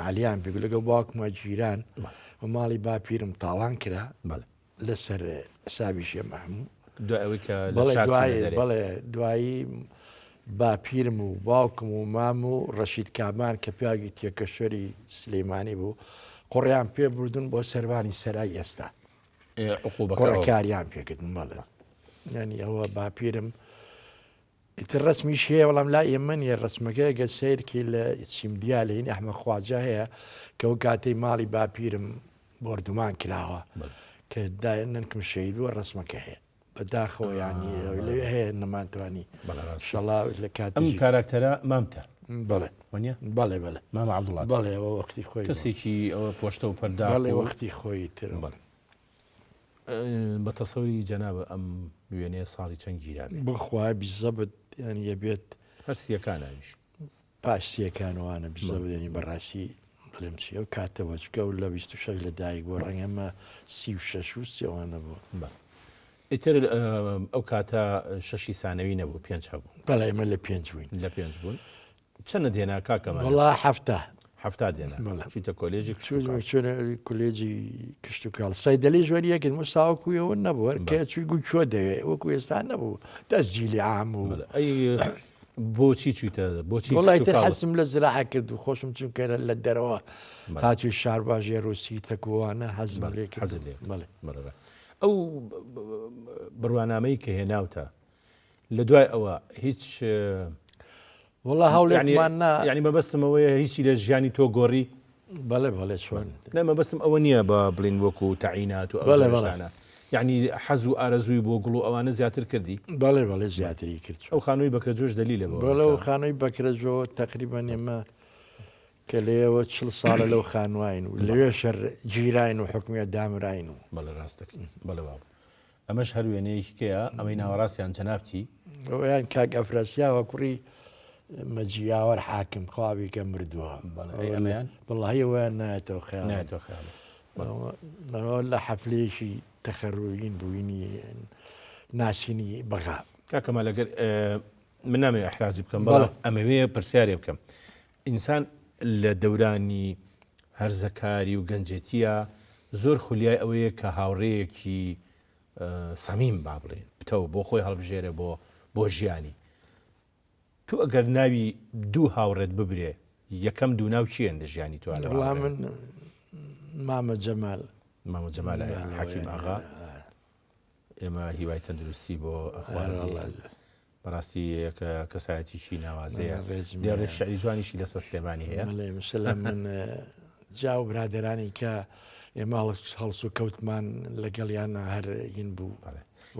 عەلیان بێ لەگەڵ باوکمە جیران و ماڵی باپیرم تاڵان کرا لەسەر حسابی شێ مەحموو دوای ئەوەی کە بەڵێ دوایی باپیرم و باوکم و مام و ڕەشید کامان کە پیاگی تێکەشۆری سلەیمانی بوو قڕیان پێ بردون بۆ سەروانی سەرای ئێستا قڕەکاریان پێکردن بەڵێ ینی ئەوە باپیرم ئیتر ڕسمیش هەیە وەڵام لا ئێمە نیە ڕسمەکە گە سیرکی لە چیمدیا لە هین ئەحمە خواجە هەیە کە ئەو کاتەی ماڵی باپیرم بردومان کراوە کە ننکم شەید بووە ڕسمەکە هەیە بەداخەوە ینی لەوێ هەیە نەمانتوانی شەڵا لە کات ئەم کاراکتەرە مامتە بەڵێ وانە بەڵێ بەڵێ مامە عەبدوڵڵا بەڵێ ئەوە وەختی خۆی کەسێکی ئەوە پۆشتە و پەردا بەڵێ وەختی خۆی تر بە تەسەوری جەنابە ئەم وێنەیە ساڵی چەند گیرابێ بخوای بیزەبت ینی ئەبێت هەر سیەکانەویش پاش سیەکانوانە بیزە بدەنی بەڕاستی بڵێم چی ئەو کاتەوە چکە و لە 26 لە دایک بۆ ڕەنگەمە 36 و سێوانە بوو ئیتر ئەو کاتە شەشی سانەوی نەبوو پێنج هەبوو بەڵێ ئێمە لە پێنج بووین لە پێنج بوون چەنە دێنا کاکەمە وەڵا هەفتا دێنا چیتە کۆلێژی چۆنە کولێجی کشت و کاڵ سەیدەلی ژوەریەکرد مستاوەکویەوە نەبووە کە چوی گوی چۆ دەوێت وەکو ئێستا نەبوو دەستجیلی عام و ئەی بۆچی چیتە بۆچی وڵی حەسم لە زراعە کرد و خۆشم چونکە لە دەرەوە هاتووی شارباژێ ڕووسی تەکووانە حەزم لێ حەزت لێ بەڵێ ئەو بڕوانامەی کە هێناوتە لە دوای ئەوە هیچ وڵا هەوڵێکمان یعنی مەبەستمەوەیە هیچی لە ژیانی تۆ گۆڕی بەڵێ بەڵێ چۆن مەبەستم ئەوە نییە بە بڵین وەکو تەعینات و ئەوانە یعنی حەز و ئارەزووی بۆ گوڵ و ئەوانە زیاتر کردی بەڵێ بەڵێ زیاتری کرد ئەو خانووی بەکرەجۆش دلیلە بەڵێ و خانووی بەکرەجۆ تقریبان ئێمە کە لێەوە 40 ساڵە لەو خانواین و لەوێ شەر گیراین و حکومیە دامراین و بەڵێ ڕاستەکەی بەڵێ باب ئەمەش هەر وێنەیەکەیە ئەمەی ناوەڕاستیان جەنابتی ئەویان کاک ئەفراسیاوە کوڕی مەجیاوەر حاکم خواوی کە مردووە ئەمەیان بڵهیەوەیان نایەتەوە خیال نایەتەوە خیال لە حەفلەیەشی تەخەڕووین بووینی ناسینی بەغا کاکەمە لەگەر من نامەوێت ئەحراجی بکەم بەڵام ئەمەوێ پرسیارێ بکەم ئینسان لە دەورانی هەرزەکاری و گەنجێتیە زۆر خولیای ئەوەیە کە هاوڕێیەکی سەمیم با بڵێ بتەوە بۆ خۆی هەڵبژێرە بۆ ژیانی تو ئەگەر ناوی دوو هاوڕێت ببرێ یەکەم دوو ناو چیان لە ژیانی تو من مامە جەمال مامە جەمال حەکیم ئاغا ئێمە هیوای تەندروستی بۆ ئەخوازی بەڕاستی کەسایەتیشی ناوازەیە لێڕێ شعری جوانیشی لەسەر سلێمانی هەیە من جا و برادرانی کە ئێمە هەڵس و کەوتمان لەگەڵیان هەرگین بوو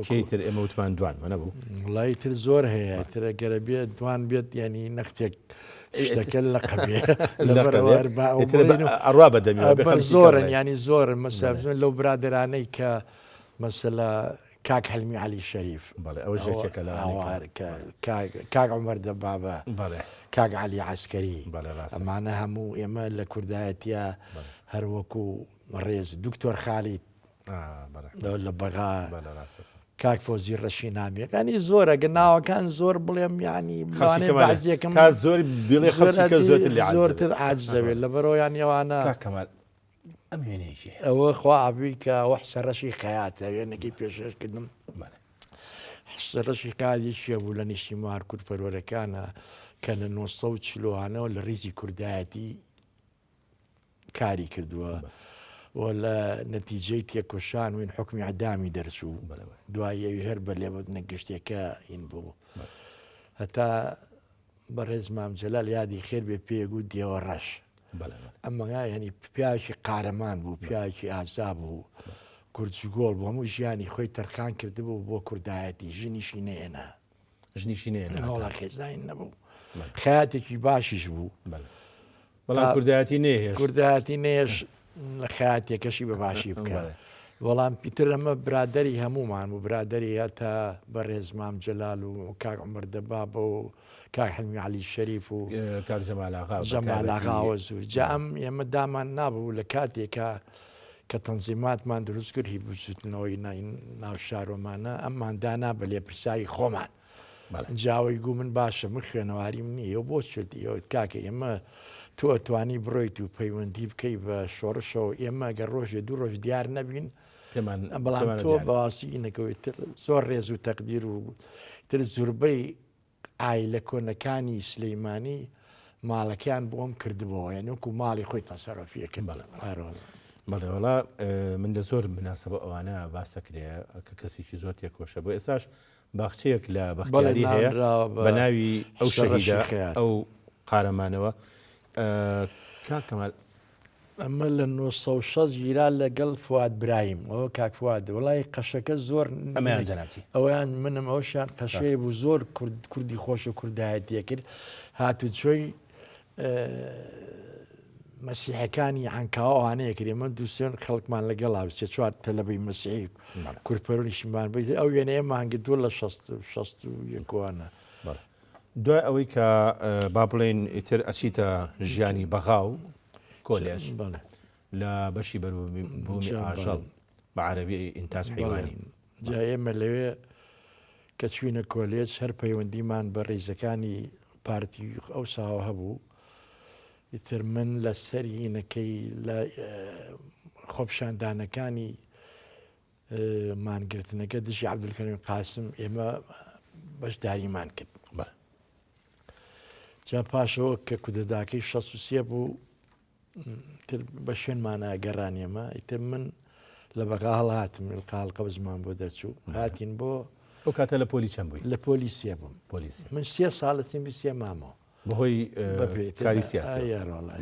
چیتر ئێمە وتمان دوانمە نەبوو وڵی تر زۆر هەیە ترە گەرە بێت دوان بێت ینی نەختێک شتەکە لە قەبێ ئەڕوا بەدەمی زۆرن ینی زۆر مەسەر لەو برادرانەی کە مەسەلا کاک هەلمی علی شەریف ئەوە ژێکێکە لە کاک عومەر دەبابە کاک علی عەسکەری ئەمانە هەموو ئێمە لە کوردایەتە هەروەکو ڕێز دکتۆر خالیت لە بەغا کاک فۆزی ڕەشی نامەکانی زۆرە گە ناوەکان زۆر بڵێم ینی بازیەکەم تا زۆر بڵێ زۆرتر عاجزەوێت لە بەرۆیان ئێوانە کەمال ئەم وێنەیەکی ئەوە خواعبی کە وەحسە ڕەشی خەیاتە وێنەکەی پێشێشکردم ڕەشی قادیشیە بوو لە نیشتیمار کوردپەروەرەکانە کە لە 1940وانەوە لە ڕیزی کوردایەتی کاری کردووە و لە نەتیجەی تێکۆشان وین حکمی عدامی دەرچوو دوای هەر بە لێبوردنە گشتێکە ئین بوو هەتا بەڕێز مام جەلال یادی خێر بێ پێگوت دێوە ڕەش ئەمە ینی پیاوێکی قارەمان بوو پیاوێکی ئازا بوو کورجگۆڵ بوو هەموو ژیانی خۆی تەرخان کردبوو بۆ کوردایەتی ژنیشی نێنە ژنیشی نێنە وڵا خێزانی نەبوو خەیاتێکی باشیش بوو بەڵام کوردایەتی نێهێش کوردایەتی نێش لە خەیاتێکەشی بە باشی بکە وەڵام پیتر ئەمە برادری هەمومان و برادری هەتا بەڕێز مام جەلال و کاک عومەر دەبابە و کاک هەلمی علی شەریف و کاک جەمال ئاغاوە زوور جا ئەم ئێمە دامان نابوو لە کاتێکە کە تەنزیماتمان دروست کرد هی بچوتنەوەی ناو شارۆمانە ئەممان دانا بە لێپرسایی خۆمان جاوەی گوو من باشە من خوێنەواریم نییە بۆ چردیەوە کاکە ئێمە تۆ ئەتوانی بڕۆیت و پەیوەندی بکەی بە شۆڕشەوە ئێمە گە ڕۆژێ دوو ڕۆژ دیار نەبین بەڵام تۆ بەواسی نەکەوێت زۆر ڕێز و تەقدیر و تر زوربەی ئایلە کۆنەکانی سلەیمانی ماڵەکان بۆم کردبەوە یعنی وەکو ماڵی خۆی تەسەڕەفیەکە بەڵێوەڵا من لە زۆر مناسبە ئەوانە باسەکرێ کە کەسێکی زۆر تێکۆشە بۆ ئێساش باخچەیەک لە بەختیاری هەیە بە ناوی ئەو شەهیدە ئەو قارەمانەوە کاکەمال ئەمە لە 1960 گیرا لەگەڵ فواد برایم ئەوە کاک فواد وڵی قەشەکە زۆر ئەمەیان جەنابی ئەویان منم ئەوشان قەشەیە بوو زۆر کوردی خۆش و کوردایەتیە کرد هاتو چۆی مەسیحەکانی عنکاوانەیە کرێ من دووسێن خەڵکمان لەگەڵ هاوسێ چوار تەلەبەی مەسیحی کورپەرۆنیشیمان بێت ئەو وێنەیە مانگە دووە لە 61وانە دوای ئەوەی کە با بڵێن ئیتر ئەچیتە ژیانی بەغاو کۆلێژ لە بەشی بەروبوومی ئاژەڵ بە عەرەبی ئینتاج حیوانی جا ئێمە لەوێ کە چوینە کۆلێج هەر پەیوەندیمان بە ڕێزەکانی پارتی ئەو ساوە هەبوو ئیتر من لە سەرینەکەی لە خۆپشاندانەکانی مانگرتنەکە دژی عەبدولکەریم قاسم ئێمە بەشداریمان کرد جا پاشەوە کە کودەداکەی 63 بوو بە شوێنمانە گەڕانیەمە ئیتر من لە بەغا هەڵهاتم قاڵقە بزمان بۆ دەچوو هاتین بۆ ئەو کاتە لە پۆلی چەند بووی لە پۆلیسیە بووم من 3 ساڵ لە سیمبیسیە مامەوە بەهۆی کاری سیاسی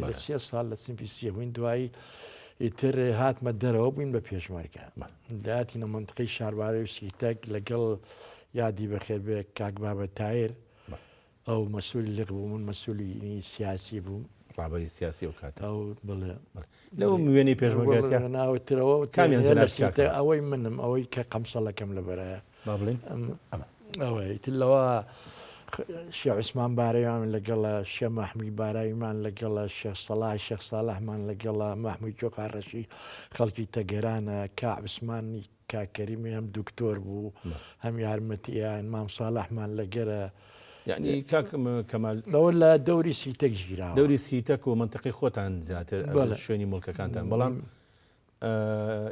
لە 3 ساڵ لە سیمبیسیە بووین دوایی ئیتر هاتمە دەرەوە بووین بە پێشمەرگە داهاتینە منطقەی شاربارەی و سیتەک لەگەڵ یادی بەخێر بێ کاک بابەت تایر ئەو مەسئولی لێق بوو من مەسئولی سیاسی بووم ڕابەری سیاسی و کات ئەو بڵێ لەو وێنەی پێشمەرگەتیە ناوترەوە کامیان ئەوەی منم ئەوەی کە قەمسەڵەکەم لەبەرایە با بڵێن ئەوەی تلەوە شێخ عوسمان بارەیان لەگەڵە شێخ مەحموود باراییمان لەگەڵە شێخ سەڵاح شێخ ساڵحمان لەگەڵە مەحموود جۆقاڕەشی خەڵکی تەگەرانە کا عوسمانی کاکەریمی هەم دکتۆر بوو هەم یارمەتیان مام ساڵحمان لەگەرە یعنی کاکم کەمال لەوە لە دەوری سیتەک ژیراوە دەوری سیتەک و منطقی خۆتان زیاتر شوێنی مڵکەکانتان بەڵام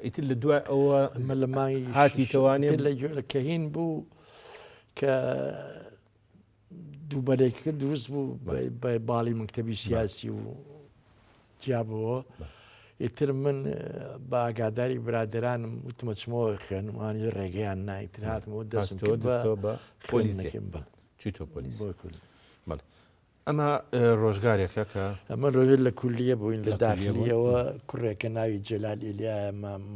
ئیتر لە دوای ئەوە لە مای هاتی توانێت لە کەهین بوو کە دووبەرێکەکە دروست بوو بە باڵی مەکتەبی سیاسی و جیابەوە ئیتر من بە ئاگاداری برادرانم وتمە چمەوە خوێنمانی ڕێگەیان نایتر هاتمەوە دەستەوە بە پۆلیسێکم بە چیتۆ پۆلیس ئەمە ڕۆژگارێکە کە ئەمە ڕۆژێت لە کولیە بووین لە داخلیەوە کوڕێکە ناوی جەلال ئیلیا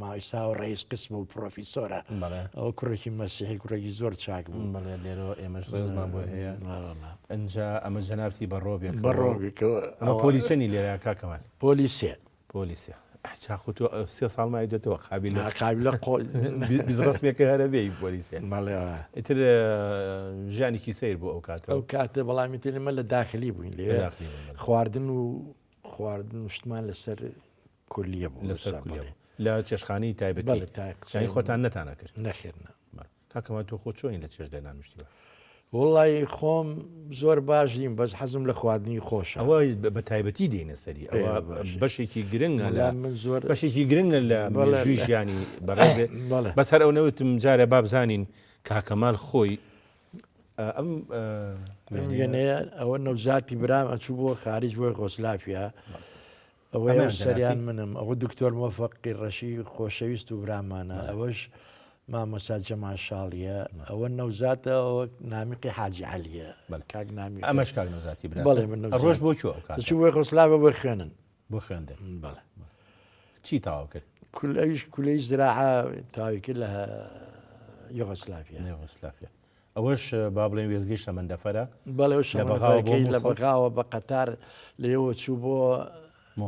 مایسا و ڕئیس قسم و پرۆفیسۆرە ئەوە کوڕێکی مەسیحی کوڕێکی زۆر چاک بوو لێرەوە ئێمەش ڕێزمان بۆ هەیە ئەنجا ئەمە جەنابتی بەڕۆبێک بەڕۆبێکەوە پۆلیسەنی لێرە کاکەمان پۆلیسێ پۆلیسە چاخوتۆ 3 ساڵ مای دێتەوە قابلە ڕستمێکە هەرە بێی پۆلیسێن ئیتر ژیانێکی سیر بوو ئەو کاتە ئەو کاتە بەڵامی تێمە لە داخلی بووین لێ خواردن و شتمان لەسەر کولیە بوو لەسەر لە چێشخانەی تایبەتی تای خۆتان نەتانە کرد نەخێرنە کاکەمان تۆ خۆ چۆنی لە چێش دەنان مشتی بە وڵی خۆم زۆر باشیم بەس حەزم لە خواردنی خۆش ئەوە بە تایبەتی دێنە سەری ئەوە بەشێکی گرنگە لە بەشێکی گرنگە لە ژیانی بەڕێزێ بەس هەر ئەو نەوتم جارێ بابزانین کاکەمال خۆی ئەم وێنەیە ئەوە نەوزاتی برام ئەچوو بۆ خارج بۆی خۆسلافیا ئەوەیە سەریان منم ئەوە دکتۆر مۆفەقی ڕەشی خۆشەویست و برامانە ئەوەش مامەسا جەمال شاڵیە ئەوە نەوزاتە ئەوە نامیقی حاجی عەلیە کاک نامی ئەمەش کاک نەوزاتی برا بەڵێ من ڕۆژ بۆ چۆ چوو بۆی خۆسلافە بۆ خوێنن بۆ خوێندن بەڵێ چی تاوا کرد ئەویش کولەی زراعە تاوی کرد لە یوغۆسلافیا ئەوەش با بڵێن وێزگەی شەمەندەفەرە بەڵێ لە بەغاوە بە قەتار لێەوە چوو بۆ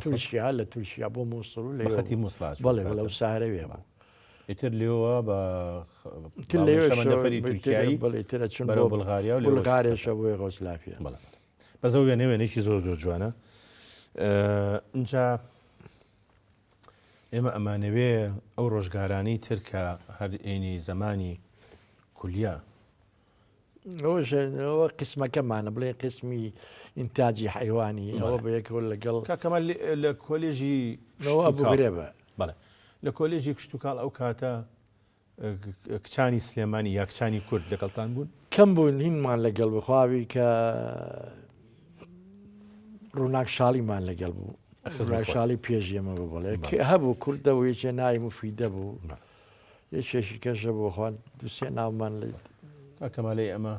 تورکیا لە تورکیا بۆ مووسڵ و لە خەتی مووسڵات بەڵێ لەو ساهرەوێ بوو ئیتر لێەوە بە شەمەندەفەری تورکیایی بەرەو بڵغاریا و بڵغاریەشە بۆ یوغۆسلافیا بەزەو وێنەوێنێکی زۆر زۆر جوانە اینجا ئێمە ئەمانەوێ ئەو ڕۆژگارانەی تر کە هەر عینی زمانی کولیا ئەوە قسمەکەمانە بڵێ قسمی ئینتاجی حیوانی ئەوە بە یەکەوە لەگەڵ کاکەمال لە کۆلێژی بگرێ بە بەڵێ لە کۆلێژی کشتتوکاڵ ئەو کاتە کچانی سلێمانی یا کچانی کورد لەگەڵتان بوون کەم بوون هینمان لەگەڵ بخواوی کە ڕووناک شاڵیمان لەگەڵ بوو شاڵی پێژیەمە بڵێ هەبوو کوردەوەیکێ ناوی مفیدە بوو یەکێکی کەشە بۆ خوان دووسێ ناومان لێ کەمالی ئەمە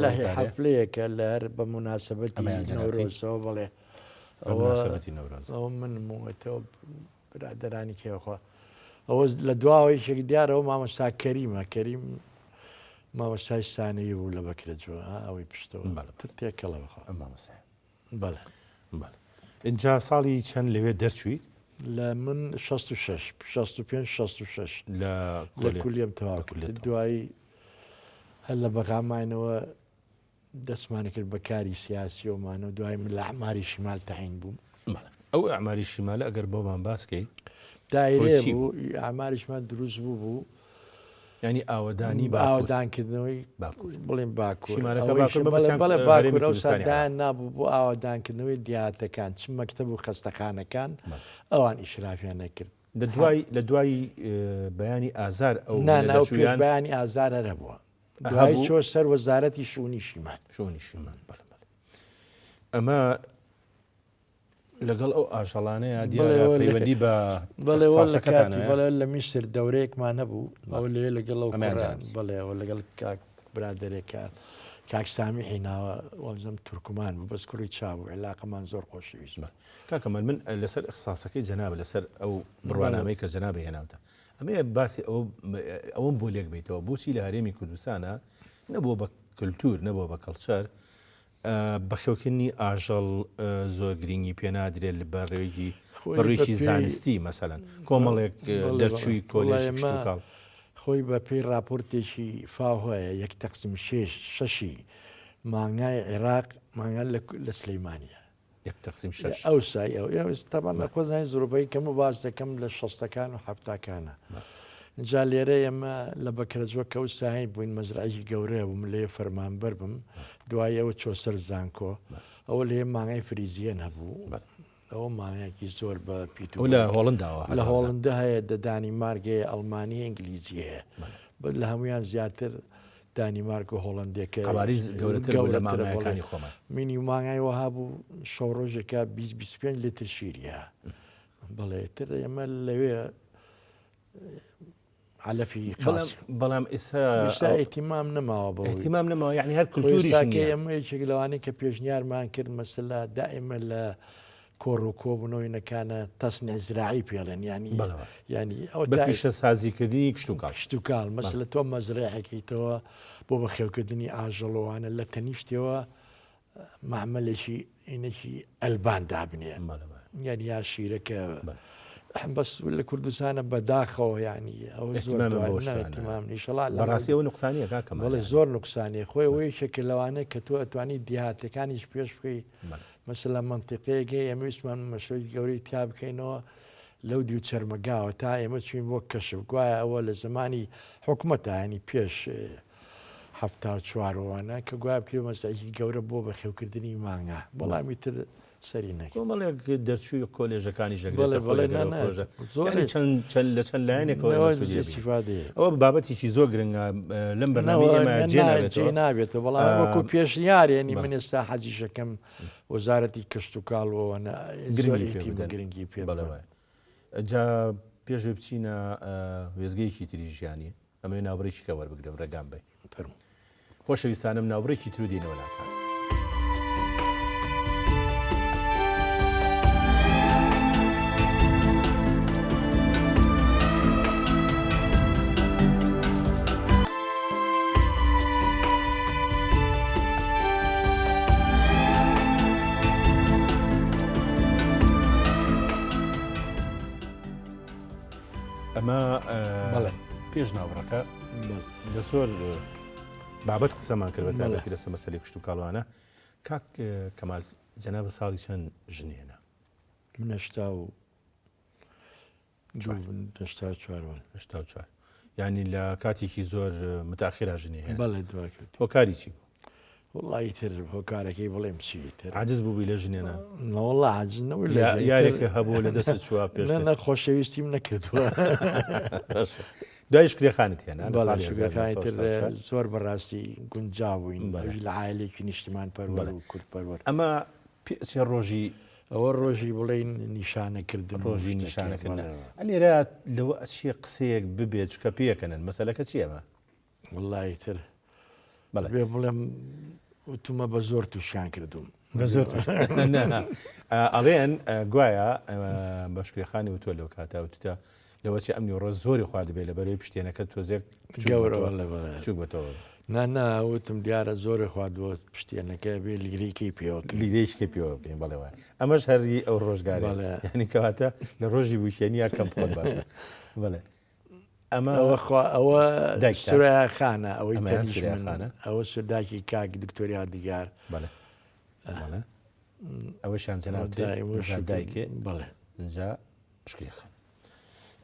لە حەفلەیەکە لە هەر بە مناسبەتی نەورۆزەوە بڵێ ئەوە من موەتەوە برادەرانی کێخوا ئەوە لە دواوەی شێک دیارەوە مامۆستا کەریمە کەریم مامۆستای سانەیە بوو لە بەکرێتەوە ئەوەی پشتەوە تێکەڵە بخوا بەڵێ اینجا ساڵی چەند لەوێ دەرچووی لە من 66 65 لە کولیم تەواو دوایی هەر لە بەغاماینەوە دەستمانە کرد بە کاری سیاسیەوەمانە و دوای من لە ئەعماری شیمال تەعین بووم ئەو ئەعماری شیمالە ئەگەر بۆمان باسکەی دایرێ بوو ئەعماریشمان دروست بوو ینی ئاوەدانی ئاوەدانکردنەوەی بڵێن باکوور بەڵێ باکوور ئەو سادان نابوو بۆ ئاوەدانکردنەوەی دیاتەکان چ مەکتەب و خەستەخانەکان ئەوان ئیشرافیان نەکرد لە دوای بەیانی ئازار ئەو بەیانی ئازار هەرە بووە دوای چۆ سەر وەزارەتی شوونی شیمان ئەمە لەگەڵ ئەو ئاژەڵانەیە پەیوەندی بە بەڵێ لە میسر دەورەیەکمان هەبوو ئەو لێ لەگەڵ بڵێەوە لەگەڵ کاک برادێکان کاکسامی حیناوە وەزم تورکمان بوو بەس کوڕی چاو عێلاقەمان زۆر خۆشەویست کاکەمەل من لەسەر ئەخساسەکەی جەنابە لەسەر ئەو بڕوانامەی کە جەنابە هێناوتە ئەمەیە باسی ئەوم بۆ لێک بیتەوە بۆچی لە هەرێمی کوردستانە نەبووە بە کللتور نەبووە بە کەڵچەر بەخێوکردنی ئاژەڵ زۆر گرنگی پێنادرێت لە بەڕێوەیەکی بڕێکی زانستی مەسەلەن کۆمەڵێک دەرچووی کۆلێژ خۆی بە پێی راپۆرتێکی فاوهەیە 1/6 مانگای عێراق مانگە لە سلەیمانیە 1/6 ئەو سای ئەوستامان لە خۆزانانی زۆربەی کەم و باز دەکەم لە 60ەکان و 70ەکانە جا لێرە ئێمە لە بەکرەجوە کەوت ساهی بووین مەزرعی گەورەیە بووم لێ فەرمانبەر بم دوای ئەوە چۆ سەر زانکۆ ئەوە لێ مانگای فریزیەن هەبوو ئەوە مانگایەکی زۆر بە پیت لە هۆڵنداوە لە هۆڵندا هەیە دەدانی مارگەیە ئەڵمانی ئینگلیزی هەیە لە هەمویان زیاتر دانیمارک و هۆڵندێکە گەورەتر لە مانگایەکانی خۆمان مینی مانگای وەها بوو شەو ڕۆژێکە 20-25 لتر شیریە بەڵێ تر ئێمە لەوێ علفی بەڵام ئێستا ئێتیمام نەماوە بە ئێتیمام نەماوە یعنی هەر کولتوریشکە ئەمە یەکێک لەوانەیە کە پێشنیارمان کرد مەسەلا دائیمە لە کۆڕ و کۆبوونەوەینەکانە تەسنێ زراعی پێڵێن ینی ئەو پیشە سازیکردنی کشتتوکال مەسلە تۆ مەزرعەکەیتەوە بۆ بەخێوکردنی ئاژەڵەوانە لە تەنیشتەوە معمەلێکی ئینەکی ئەلبان دابنێ یان یا شیرەکە بەس لە کوردستانە بەداخەوە ینی بەڕاستی ئەوە نقصانیە کاکەم بەڵێ زۆر نقصانیە خۆی ئەوەی شکل لەوانەیە کە تۆ ئەتوانی دیهاتەکانیش پێش بکەی مەسەلا منتیقەیەگەی ئەمە ویسمان مەشۆی گەورەی تا بکەینەوە لەو دی و چەرمەگاوە تا ئێمە چوین بۆ کەشف گوایە ئەوە لە زمانی حکوومەتە ینی پێش 1970وانە کە گوای بکرێ مەسایکی گەورە بۆ بەخێوکردنی مانگا بەڵامی تر سەری نەکە مەڵێک دەرچووی کۆلێژەکانی ژەگرێت لە چەند لایەنێکەوە ئەوە بابەتێکی زۆر گرنگە لەم بەرنامەیە نابێتە بەڵام وەکو پێشنیارێنی من ئێستا حەزیشەکەم وەزارەتی کەشت و کاڵەوەە گرنگی پێ جا پێش بچینە وێزگەیەکی تری ژیانی ئەمە ناوبڕێکی کە وەربگرم ڕێگام بێ خۆشەویستانم ناوبڕێکی تر دێنەوەلاتان ئەمە پێش ناوڕەکە لە زۆر بابەت قسەمان کردبێت لەسەر مەسەلەی کشت و کاڵوانە کاک کەمال جەنابە ساڵی چەند ژنێنە من 84 ینی لە کاتێکی زۆر متاخرا ژنێ هەیە بەڵێ دوای کرد هۆکاری چی وڵی تر هۆکارەکەی بڵێم چیتر عاجز بووبی لە ژنێنە نەوەڵا عاجزنەوەی یارێکە هەبوو لە دەست چوە پێش نەخۆشەویستیم نەکردووە دوای شکرێخانت هێنا بەڵاشگەخایتر زۆر بەڕاستی گونجاوین لە عایلێکی نیشتمان پەروەر و کورد پەروەر ئەمە چێ ڕۆژی ئەوە ڕۆژی بڵین نیشانەکردن ڕۆژی نیشانەکردن لێرە لەوە چیە قسەیەک ببێت چکە پێکەنن مەسەلەکە چیەمە وڵی تر بێ بڵێم وتمە بە زۆر تووشیان کردوم بە زۆر ئەڵێن گوایە بەشکرێخانی وتۆ لەو کاتا وتە لەوەچی ئەمنی ڕۆژ زۆری خوا دەبێت لە بەرەوەی پشتێنەکە تۆزێک گەورەوە لە بچوو بەتەوە ناوتم دیارە زۆری خوادوە پشتێنەکە بێ لیگریکی پێوە لیگریشکی پێوە بکەین بەڵێ وایە ئەمەش هەری ئەو ڕۆژگارە ینی کەواتە لە ڕۆژی وشێنیا کەم خۆت باشە بڵێ ئەوە سورایخانە ئەوەی سورایخانە ئەوە سوداکی کاک دکتۆری دیگار بەڵێ ئەوە شان جەناوتدایکێ بڵێ اینجا شکێخن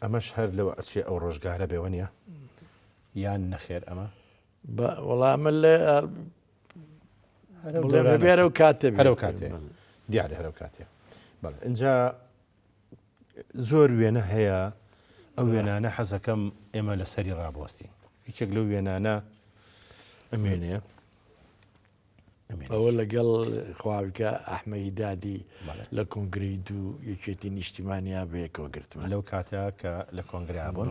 ئەمەش هەر لەوە ئەچێ ئەو ڕۆژگارە بێوە نیە یان نەخێر ئەمە وەڵامە لێ بێرە و کاتێ هەرو کاتێ دیارە هەرو کاتێ بەڵێ اینجا زۆر وێنە هەیە ئەو وێنانە حەزەکەم ئێمە لە سەری ڕابوەستی هیچێک لەو وێنانە ئەمێنەیە ئەوە لەگەڵ خواویکە ئەحمەدی دادی لە کۆنگرید و یەکێتی نیشتیمانیا بەیەکەوە گرتمە لەو کاتە کە لە کۆنگریا بوون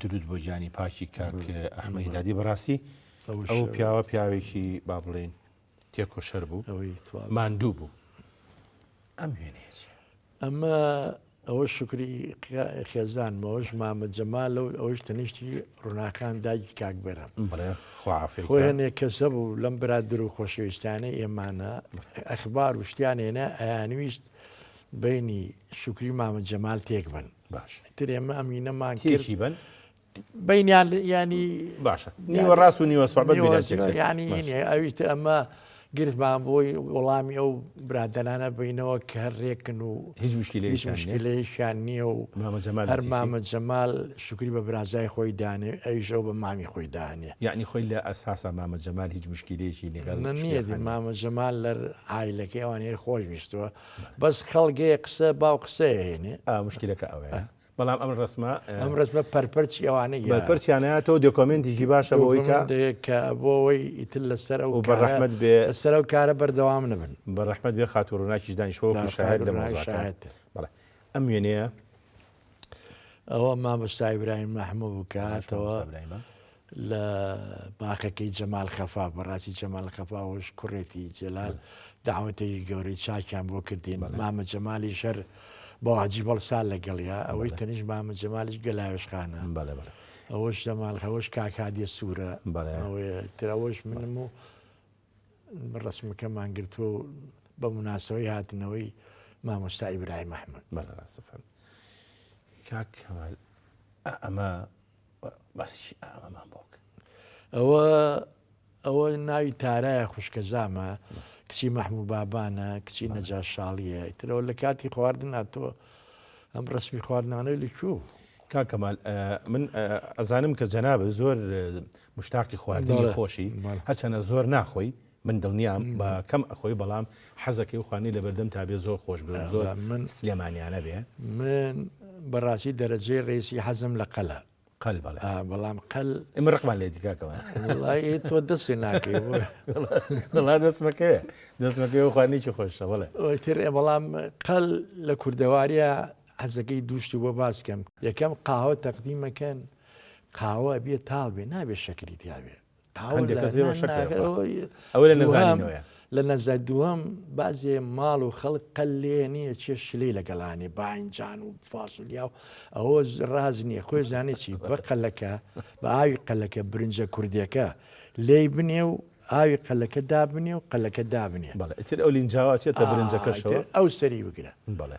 درود بۆ ژیانی پاکی کاک ئەحمەدی دادی بەڕاستی ئەو پیاوە پیاوێکی با بڵێن تێکۆشەر بوو ماندوو بوو ئەم وێنەیە ئەمە ئەوە شکری خێزانمەوەش مامەد جەمال ئەوش تەنیشتی ڕووناکان داگی کاک بەرم خۆی هەنێک کەسە بوو لەم برادر و خۆشەویستانەی ئێمانە ئەخبار و شتیانێنە ئەیانویست بینی شکری مامەد جەمال تێک بن باش تر ئێمە ئەمینەمان کێشی بن بینیان ینی باشە نیوە ڕاست و نیوە سوعبەت ینی ئەویتر ئەمە گرتمان بۆی وەڵامی ئەو برادرانە بینەوە کە هەر ڕێکن و هیچ مشکلەیەشیان نییە و هەر مامەد جەمال شکری بە برازای خۆی دانێ ئەویشەوە بە مامی خۆی دانێ یعنی خۆی لە ئەساسا مامەد جەمال هیچ مشکلەیەکی نییە مامەد جەمال لەر عایلەکەی ئەوانەیە خۆش ویستەوە بەس خەڵگەیە قسە باو قسەیە هێنێ مشکلەکە ئەوەیە بەڵام ئەم ڕسمە پەرپەرچی ئەوانەی بەرپەرچیانەیەەوە دۆکۆمنتیژی باشە بۆی کە بۆەوەی ئیتر لەسەر ئەو بەڕەحمەت بێ سەر ئەو کارە بەردەوام نبن بەڕەحمەت بێ خاتوڕووناکیش دانیشتەوە شاهد لە مۆزاکە بەڵێ ئەم وێنەیە ئەوە مامۆستا ئیبراهیم مەحموود بکاتەوە لە باخەکەی جەمال خەفا بەڕاستی جەمال خەفاوەش کوڕێتی جەلال داوەتێکی گەورەی چاکیان بۆ کردین مامە جەمالی شەر بۆ حاجی بەڵسا لەگەڵیا ئەوەی تەنیش مامە جەمالیش گەلاوێشخانە ئەوەش جەمال خەوەش کاکادیە سوورە ترەوەش منم و ڕسمەکەمان گرتووە بە مناسەوەی هاتنەوەی مامۆستا ئیبراهیم مەحموود بەڵێ کاک ئەمە باسی ئەمەمان بۆک ئەوە ناوی تارایە خوشکە زامە کچی مەحموود بابانە کچی نەجا شاڵیە ترەوە لە کاتی خواردن هاتووە ئەم ڕسمی خواردنانەوەی لەکوێ کاکەمال من ئەزانم کە جەنابە زۆر مشتاقی خواردنی خۆشی هەرچەنە زۆر ناخۆی من دڵنیام بە کەم ئەخۆی بەڵام حەزەکەی و خوانی لە بەردەم تا بێ زۆر خۆش بێ زۆر من سلێمانیانە بێ من بەڕاستی دەرەجەی ڕێسی حەزم لە قەلە قەل بەڵێ بەڵام قەل ئمە ڕقمان لێ دیکاکەوە تۆ دەستی ناکەی وڵا دەستمەکەی و خوانیی خۆشە بڵێ تر بەڵام قەل لە کوردەواریە حەزەکەی دووشتی بۆ باسکەم یەکەم قاوە تەقدیمەکەن قاوە بێ تاڵ بێ نابێت شەکری تیاابێ ئەو لە نەزانینەوەە لە نەزای دووەم بازێ ماڵ و خەڵک قەل لێ نییە چێ شلەی لەگەڵانی باینجان و فاسولیا و ئەوە ڕاز نییە خۆی زانێ چی بە قەلەکە بە ئاوی قەلەکە برنجە کوردیەکە لێی بنێ و ئاوی قەلەکە دابنێ و قەلەکە دابنێ بەڵێ ئیتر ئەو لینجاوە چێتە برنجەکەشەوە ئەو سەری بگرە بەڵێ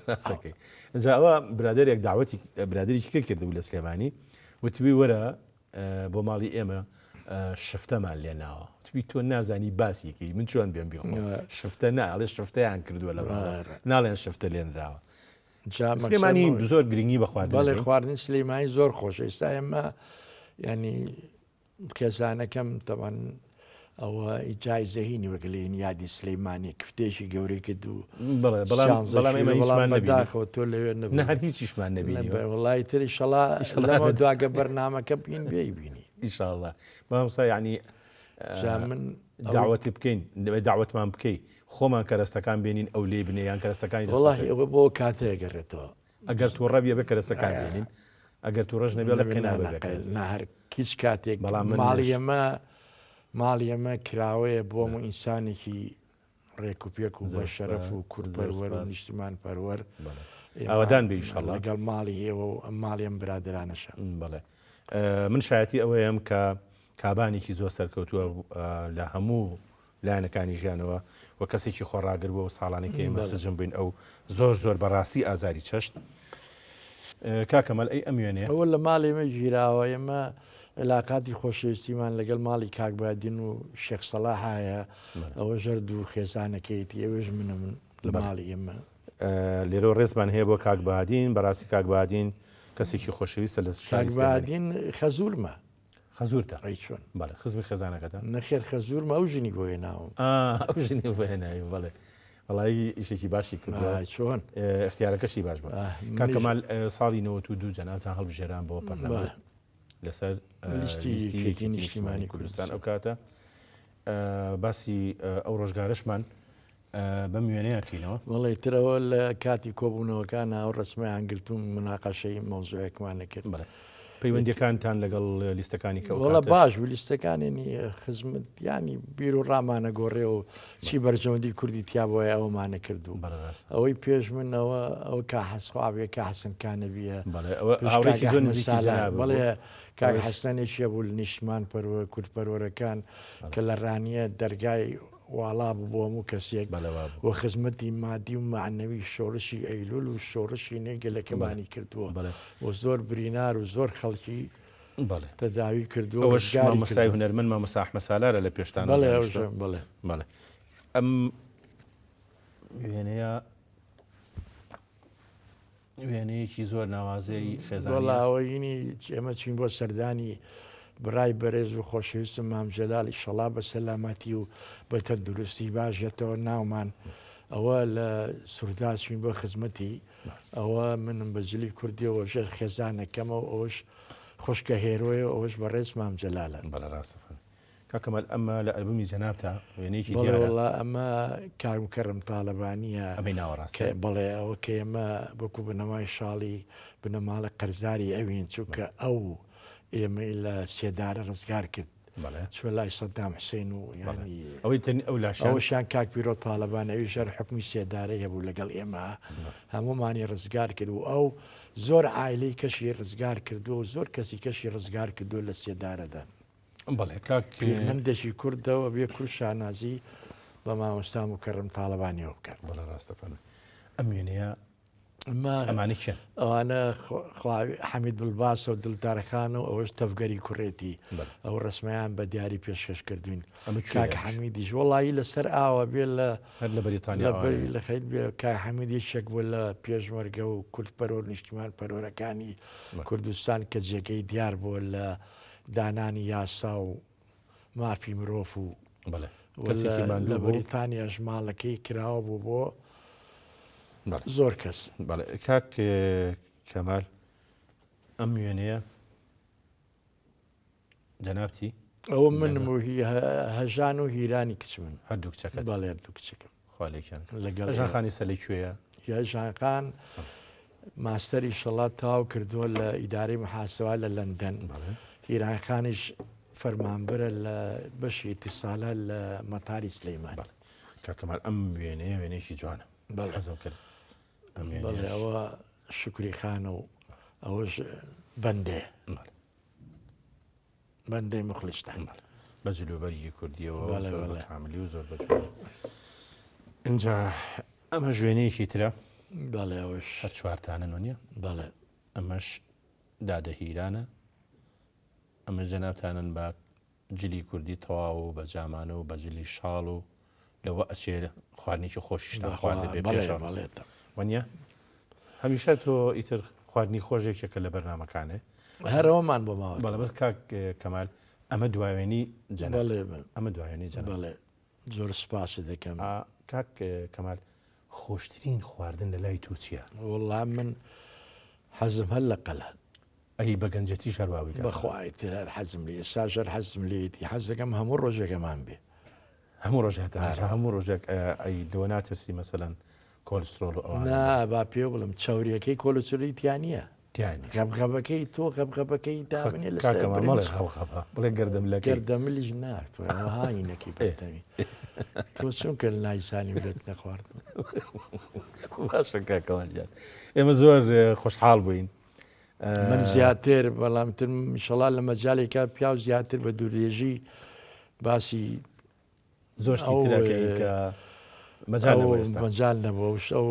ڕاستەکەی ئەجا ئەوە برادێک داوەتی برادێکی کە کردبوو لە سلێمانی وتوی وەرە بۆ ماڵی ئێمە شفتەمان لێ ناوە توی تۆ نازانی باسیکی من چۆن بێم بیخۆ شفتە ناڵێ شفتەیان کردووە لە ناڵێن شفتە لێنراوە سلێمانی زۆر گرنگی بەخواردن بەڵێ خواردنی سلێمانی زۆر خۆش ئێستا ئێمە ینی کێزانەکەم تەوان ئەوە جایزەهینی وەگەلێن یادی سلەیمانی کفتێکی گەورەی کرد و بەڵام ئێمە هیچمان بەداخەوە تۆ لەوێ نەهار هیچیشمان نەبینی وڵی تری شەڵا دواگە بەرنامەکە بین بێبینی ئیشاءالله مامۆستا یعنی من داوەتی بکەین داوەتمان بکەی خۆمان کەرەستەکان بێنین ئەو لێ بنێیان کەرەستەکانی وڵی ئەوە بۆ کاتەیەگەڕێتەوە ئەگەر تو ڕەبیە بە کەرەستەکان بێنین ئەگەر تو ڕژ نەبێ لە هەر هیچ کاتێک ماڵی ئەمە کراوەیە بۆم و ئینسانێکی ڕێک و پێک و بە شەرەف و کورپەروەر و نیشتمان پەروەەر ئەوەدان بێئینشەڵڵا لەگەڵ ماڵی ئێوە و ئەم ماڵی ئەم برادرانەشە بڵێ من شایەتی ئەوەیەم کە کابانێکی زۆر سەرکەوتووە لە هەموو لایەنەکانی ژیانەوە و کەسێکی خۆڕاگر بووە و ساڵانێکی ئێمە سجن بووین ئەو زۆر بەڕاستی ئازاری چەشت کاکەمەل ئەی ئەم وێنێ ئەوە لە ماڵی ئێمە ژیراوە ئێمە علاقاتی خۆشەویستیمان لەگەڵ ماڵی کاکبادین و شێخ سەلاح هەیە ئەوە ژەرد و خێزانەکەیتی ئێوەش من لە ماڵی ئێمە لێرە ڕێزمان هەیە بۆ کاکبادین بەڕاستی کاکبادین کەسێکی خۆشەویستە لە کاکبادین خەزورمە خەزورتە ڕێی چۆن بەڵێ خزمی خێزانەکەتە نەخێر خەزورمە ئەو ژنی بۆ هێناوم ئەو ژنی بۆ هێناوی بەڵێ وڵایی ئیشێکی باشی کردووە چۆن اختیارەکەشی باش بوو کاکەمال ساڵی 92 جەنابتان هەڵبژێران بۆ پەرلەمان لەسەر لیستی نیشتیمانی کوردستان ئەو کاتە باسی ئەو ڕۆژگارشمان بەم وێنەیەکەینەوە وڵی ترەوە لە کاتی کۆبوونەوەکان ئەو ڕسمەیان گرتوم مناقەشەی مۆزوعێکمان نەکرد پەیوەندیەکانتان لەگەڵ لیستەکانی کە وڵە باش و لیستەکانێنی خزمت ینی بیر و ڕامانە گۆڕێ و چی بەرجەوەندی کوردی تیا بۆیە ئەومانە کردو ئەوەی پێش منەوە ئەو کا حەسخواابێ کا حەسەنکانە بیە بەڵێ کاک حەسەنێکیە بوو لە نیشتمان پەروە کورتپەروەرەکان کە لە ڕانیە دەرگای واڵا بوو بۆ هەموو کەسێک و خزمەتی مادی و معنەوی شۆڕشی ئەیلول و شۆڕشی نێگەلەکەمانی کردووە و زۆر برینار و زۆر خەڵکی تەداوی کردووە ئەوەش مامۆستای هونەرمەند مامۆستا ئەحمەد سالارە لە پێشتان بڵێ ئەم وێنەیەکی زۆر ناوازەی خێزانڵاوەینی ئێمە چین بۆ سەردانی برای بەرێز و خۆشەویستم مامجلال ئیشەڵا بە سەلامەتی و بە تەندروستی باشێتەوە ناومان ئەوە لە سوورداچین بۆ خزمەتی ئەوە منم بەجلی کوردیەوە ژێر خێزانەکەمە و ئەوش خوشکە هێرۆیە ئەوش بە ڕێز مامجلالە بەڵە ڕاستە کاکەمەل ئەمە لە ئەلبومی جەنابتە وێنەیەکی دیارە ئەمە کارمکەڕم تاالبانیە ئەمەی ناوەڕاست بڵێ ئەوە کە ئێمە بەکو بنەمای شاڵی بنەماڵە قەرزاری ئەوین چووکە ئەو ئێمە لە سێدارە ڕزگار کرد چوە لای سەدام حسین و ئەوەی ئەو لاشەوەشان کاک پیرۆ تاالبان ئەوی ژەر حکمی سێدارە هەبوو لەگەڵ ئێمە هەمومانی ڕزگار کرد و ئەو زۆر ئایلەی کەشی ڕزگار کردو و زۆر کەسی کەشی ڕزگار کردو لە سێدارەدا بەڵێ کاک هەندێکی کوردەوە بێ کورد شانازی بە مامۆستا مکەڕم تاالبانیەوە بکات بەڵە ڕاستەفەن ئەم وێنەیە ئەمانی چێن ئەوانە حەمید بڵباسە و دڵدارەکان و ئەوەش تەفگەری کوڕێتی ئەو ڕسمیان بە دیاری پێشکەش کردوین کاک حەمیدیش وڵایی لەسەر ئاوە بێ لە بەریتانیا لە خەیت بێ کاک حەمیدی شێک بووە لە پێشمەرگە و کورد پەرۆر نیشتیمان پەرۆرەکانی کوردستان کە جێگەی دیار بووە لە دانانی یاسا و مافی مرۆڤ و لە بەریتانیاش ماڵەکەی کراوە بوو بۆ زۆر کەس کاک کەمال ئەم وێنەیە جەنابتی ئەوە منم و هەژان و هیرانی کچمن هەردوو کچەکە باڵێ هەردوو کچەکەم خاڵێکیان لەژانخانی سەلی کوێیە ژانقان ماستەری شەڵات تاو کردووە لە ئیدارەی محاسەوە لە لەندەن هیرانخانیش فەرمانبرە لە بەشی ئیتیسالە لە مەتاری سلەیمان کاکەمال ئەم وێنەیە وێنەیەکی جوانە حەزم کرد ئەوە شکری خانە و ئەوەش بەندێ بەندەی مخلیستان بە جلوبەری کوردیەوە کاملی و زۆر بەجوان اینجا ئەمە ژوێنەیەکی ترە بەڵێ ئەوش هەر چوارتانە نۆنیە بەڵێ ئەمەش دادەهیرانە ئەمە جەنابتانن بە جلی کوردی تەواو و بە جامانە و بە جلی شاڵ و لەوە ئەچێرە خواردنێکی خۆشیشتان خواردە بێ پێشەڵێت وەنیە هەمیشە تۆ ئیتر خواردنی خۆشێکێکە لە بەرنامەکانێ هەرەوەمان بۆ ماوە بەڵە بەس کاک کەمال ئەمە دوایێنی جەناب بەڵێ ئەمە دوایێنی جەناب بەڵێ زۆر سپاسی دەکەم. کاک کەمال خۆشترین خواردن لە لای تو چییە؟ وەڵام من حەزم هەر لە قەلە ئەی بە گەنجەتی شەرواوی بەخوای تر حەزم لێ ئێستاژەر حەزم لێتی حەز دەکەم هەموو ڕۆژێکەمان بێ هەموو ڕۆژێت هەموو ڕۆژێک ئەی لەوە ناترسی مەسەلەن کۆلسترۆل نا با پێ بڵم چاوریەکەی کۆلۆچری تیانە تیانی غەبغەبەکەی تۆ غەبغەبەکەی دابنێ لە کاکەمەڵی خەوخەبە بڵێ گەردەم لە گەردەملیش ناتوانهاینەکەی پێتەوی تۆ چونکە لە نایزانی ولێت نەخواردن باشە کاکەوانجان ئێمە زۆر خۆشحاڵ بووین من زیاتر بەڵامتر میشەڵا لە مەجالێکا پیا و زیاتر بە دوورێژی باسی زۆشتی ترەکەی کە مەجال نەبوو ئەو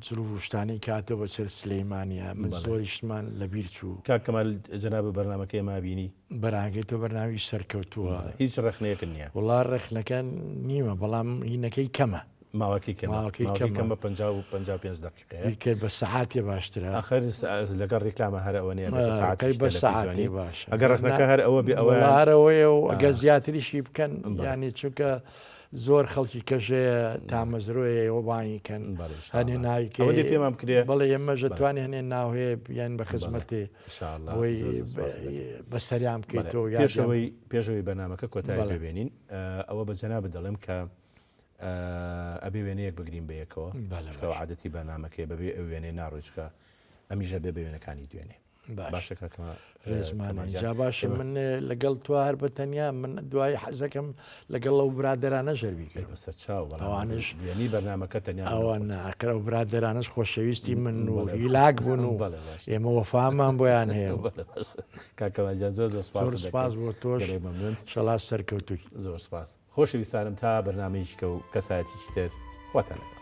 زرو شتانی کاتەوە بە سەر سلەیمانە من زۆریشتمان لە بیر چوو کاکەمال جەناب بەرنامەکەی ما بینی بەرانگەی تۆ بەرناوی سەرکەوتووە هیچ ڕخنەیەک نییە وڵا ڕێخنەکە نیمە بەڵام هینەکەی کەمە ماوەکی کەمە 55 دقیقەیە کرد بە سەعاتێ باشترە ئاخر لەگەڵ ڕێکلامە هەر ئەوە نیە بە سەعاتی باش ئەگەر ڕخنەکە هەر ئەوە بێ ئەوە هەرەوەیە و ئەگە زیاتریشی بکەن ینی چونکە زۆر خەڵکی کەژەیە تامەزرۆیە ئەوە وانیکەن هەنێ ناویکە پێمان بکرێ بەڵێ ئێمە ژەتوانێ هەنێ ناوهەیە بیان بە خزمەتێ ئەوەی بەسەریان بکەیتەوە پێشەوەی بەنامەکە کۆتایی ببێنین ئەوە بە جەنابە دەڵێم کە ئەبێ وێنەیەک بگرین بە یەکەوە عادەتی بەنامەکەی بەبێ ئەو وێنێ ناڕۆیچکە ئەمیژە بێ بە وێنەکانی دوێنێ باشە ڕێزمانجا باشە من لەگەڵ تو هەر بە تەنیا من دوای حەزەکەم لەگەڵ ئەو برادرانە ژەربیکە بەسەر چاو ئەوانش وێنی بەرنامەکە تەنیا ئەوە ناکرە و برادرانش خۆشەویستی من و هیلاک بوون و ئێمە وەفامان بۆیان هەیە کاکەوانجان زۆر سپاس بۆ تۆش شەڵا سەرکەوتوی زۆر سپاس خۆشەویستانم تا بەرنامەیەکە و کەسایەتیی تر خواتانەکە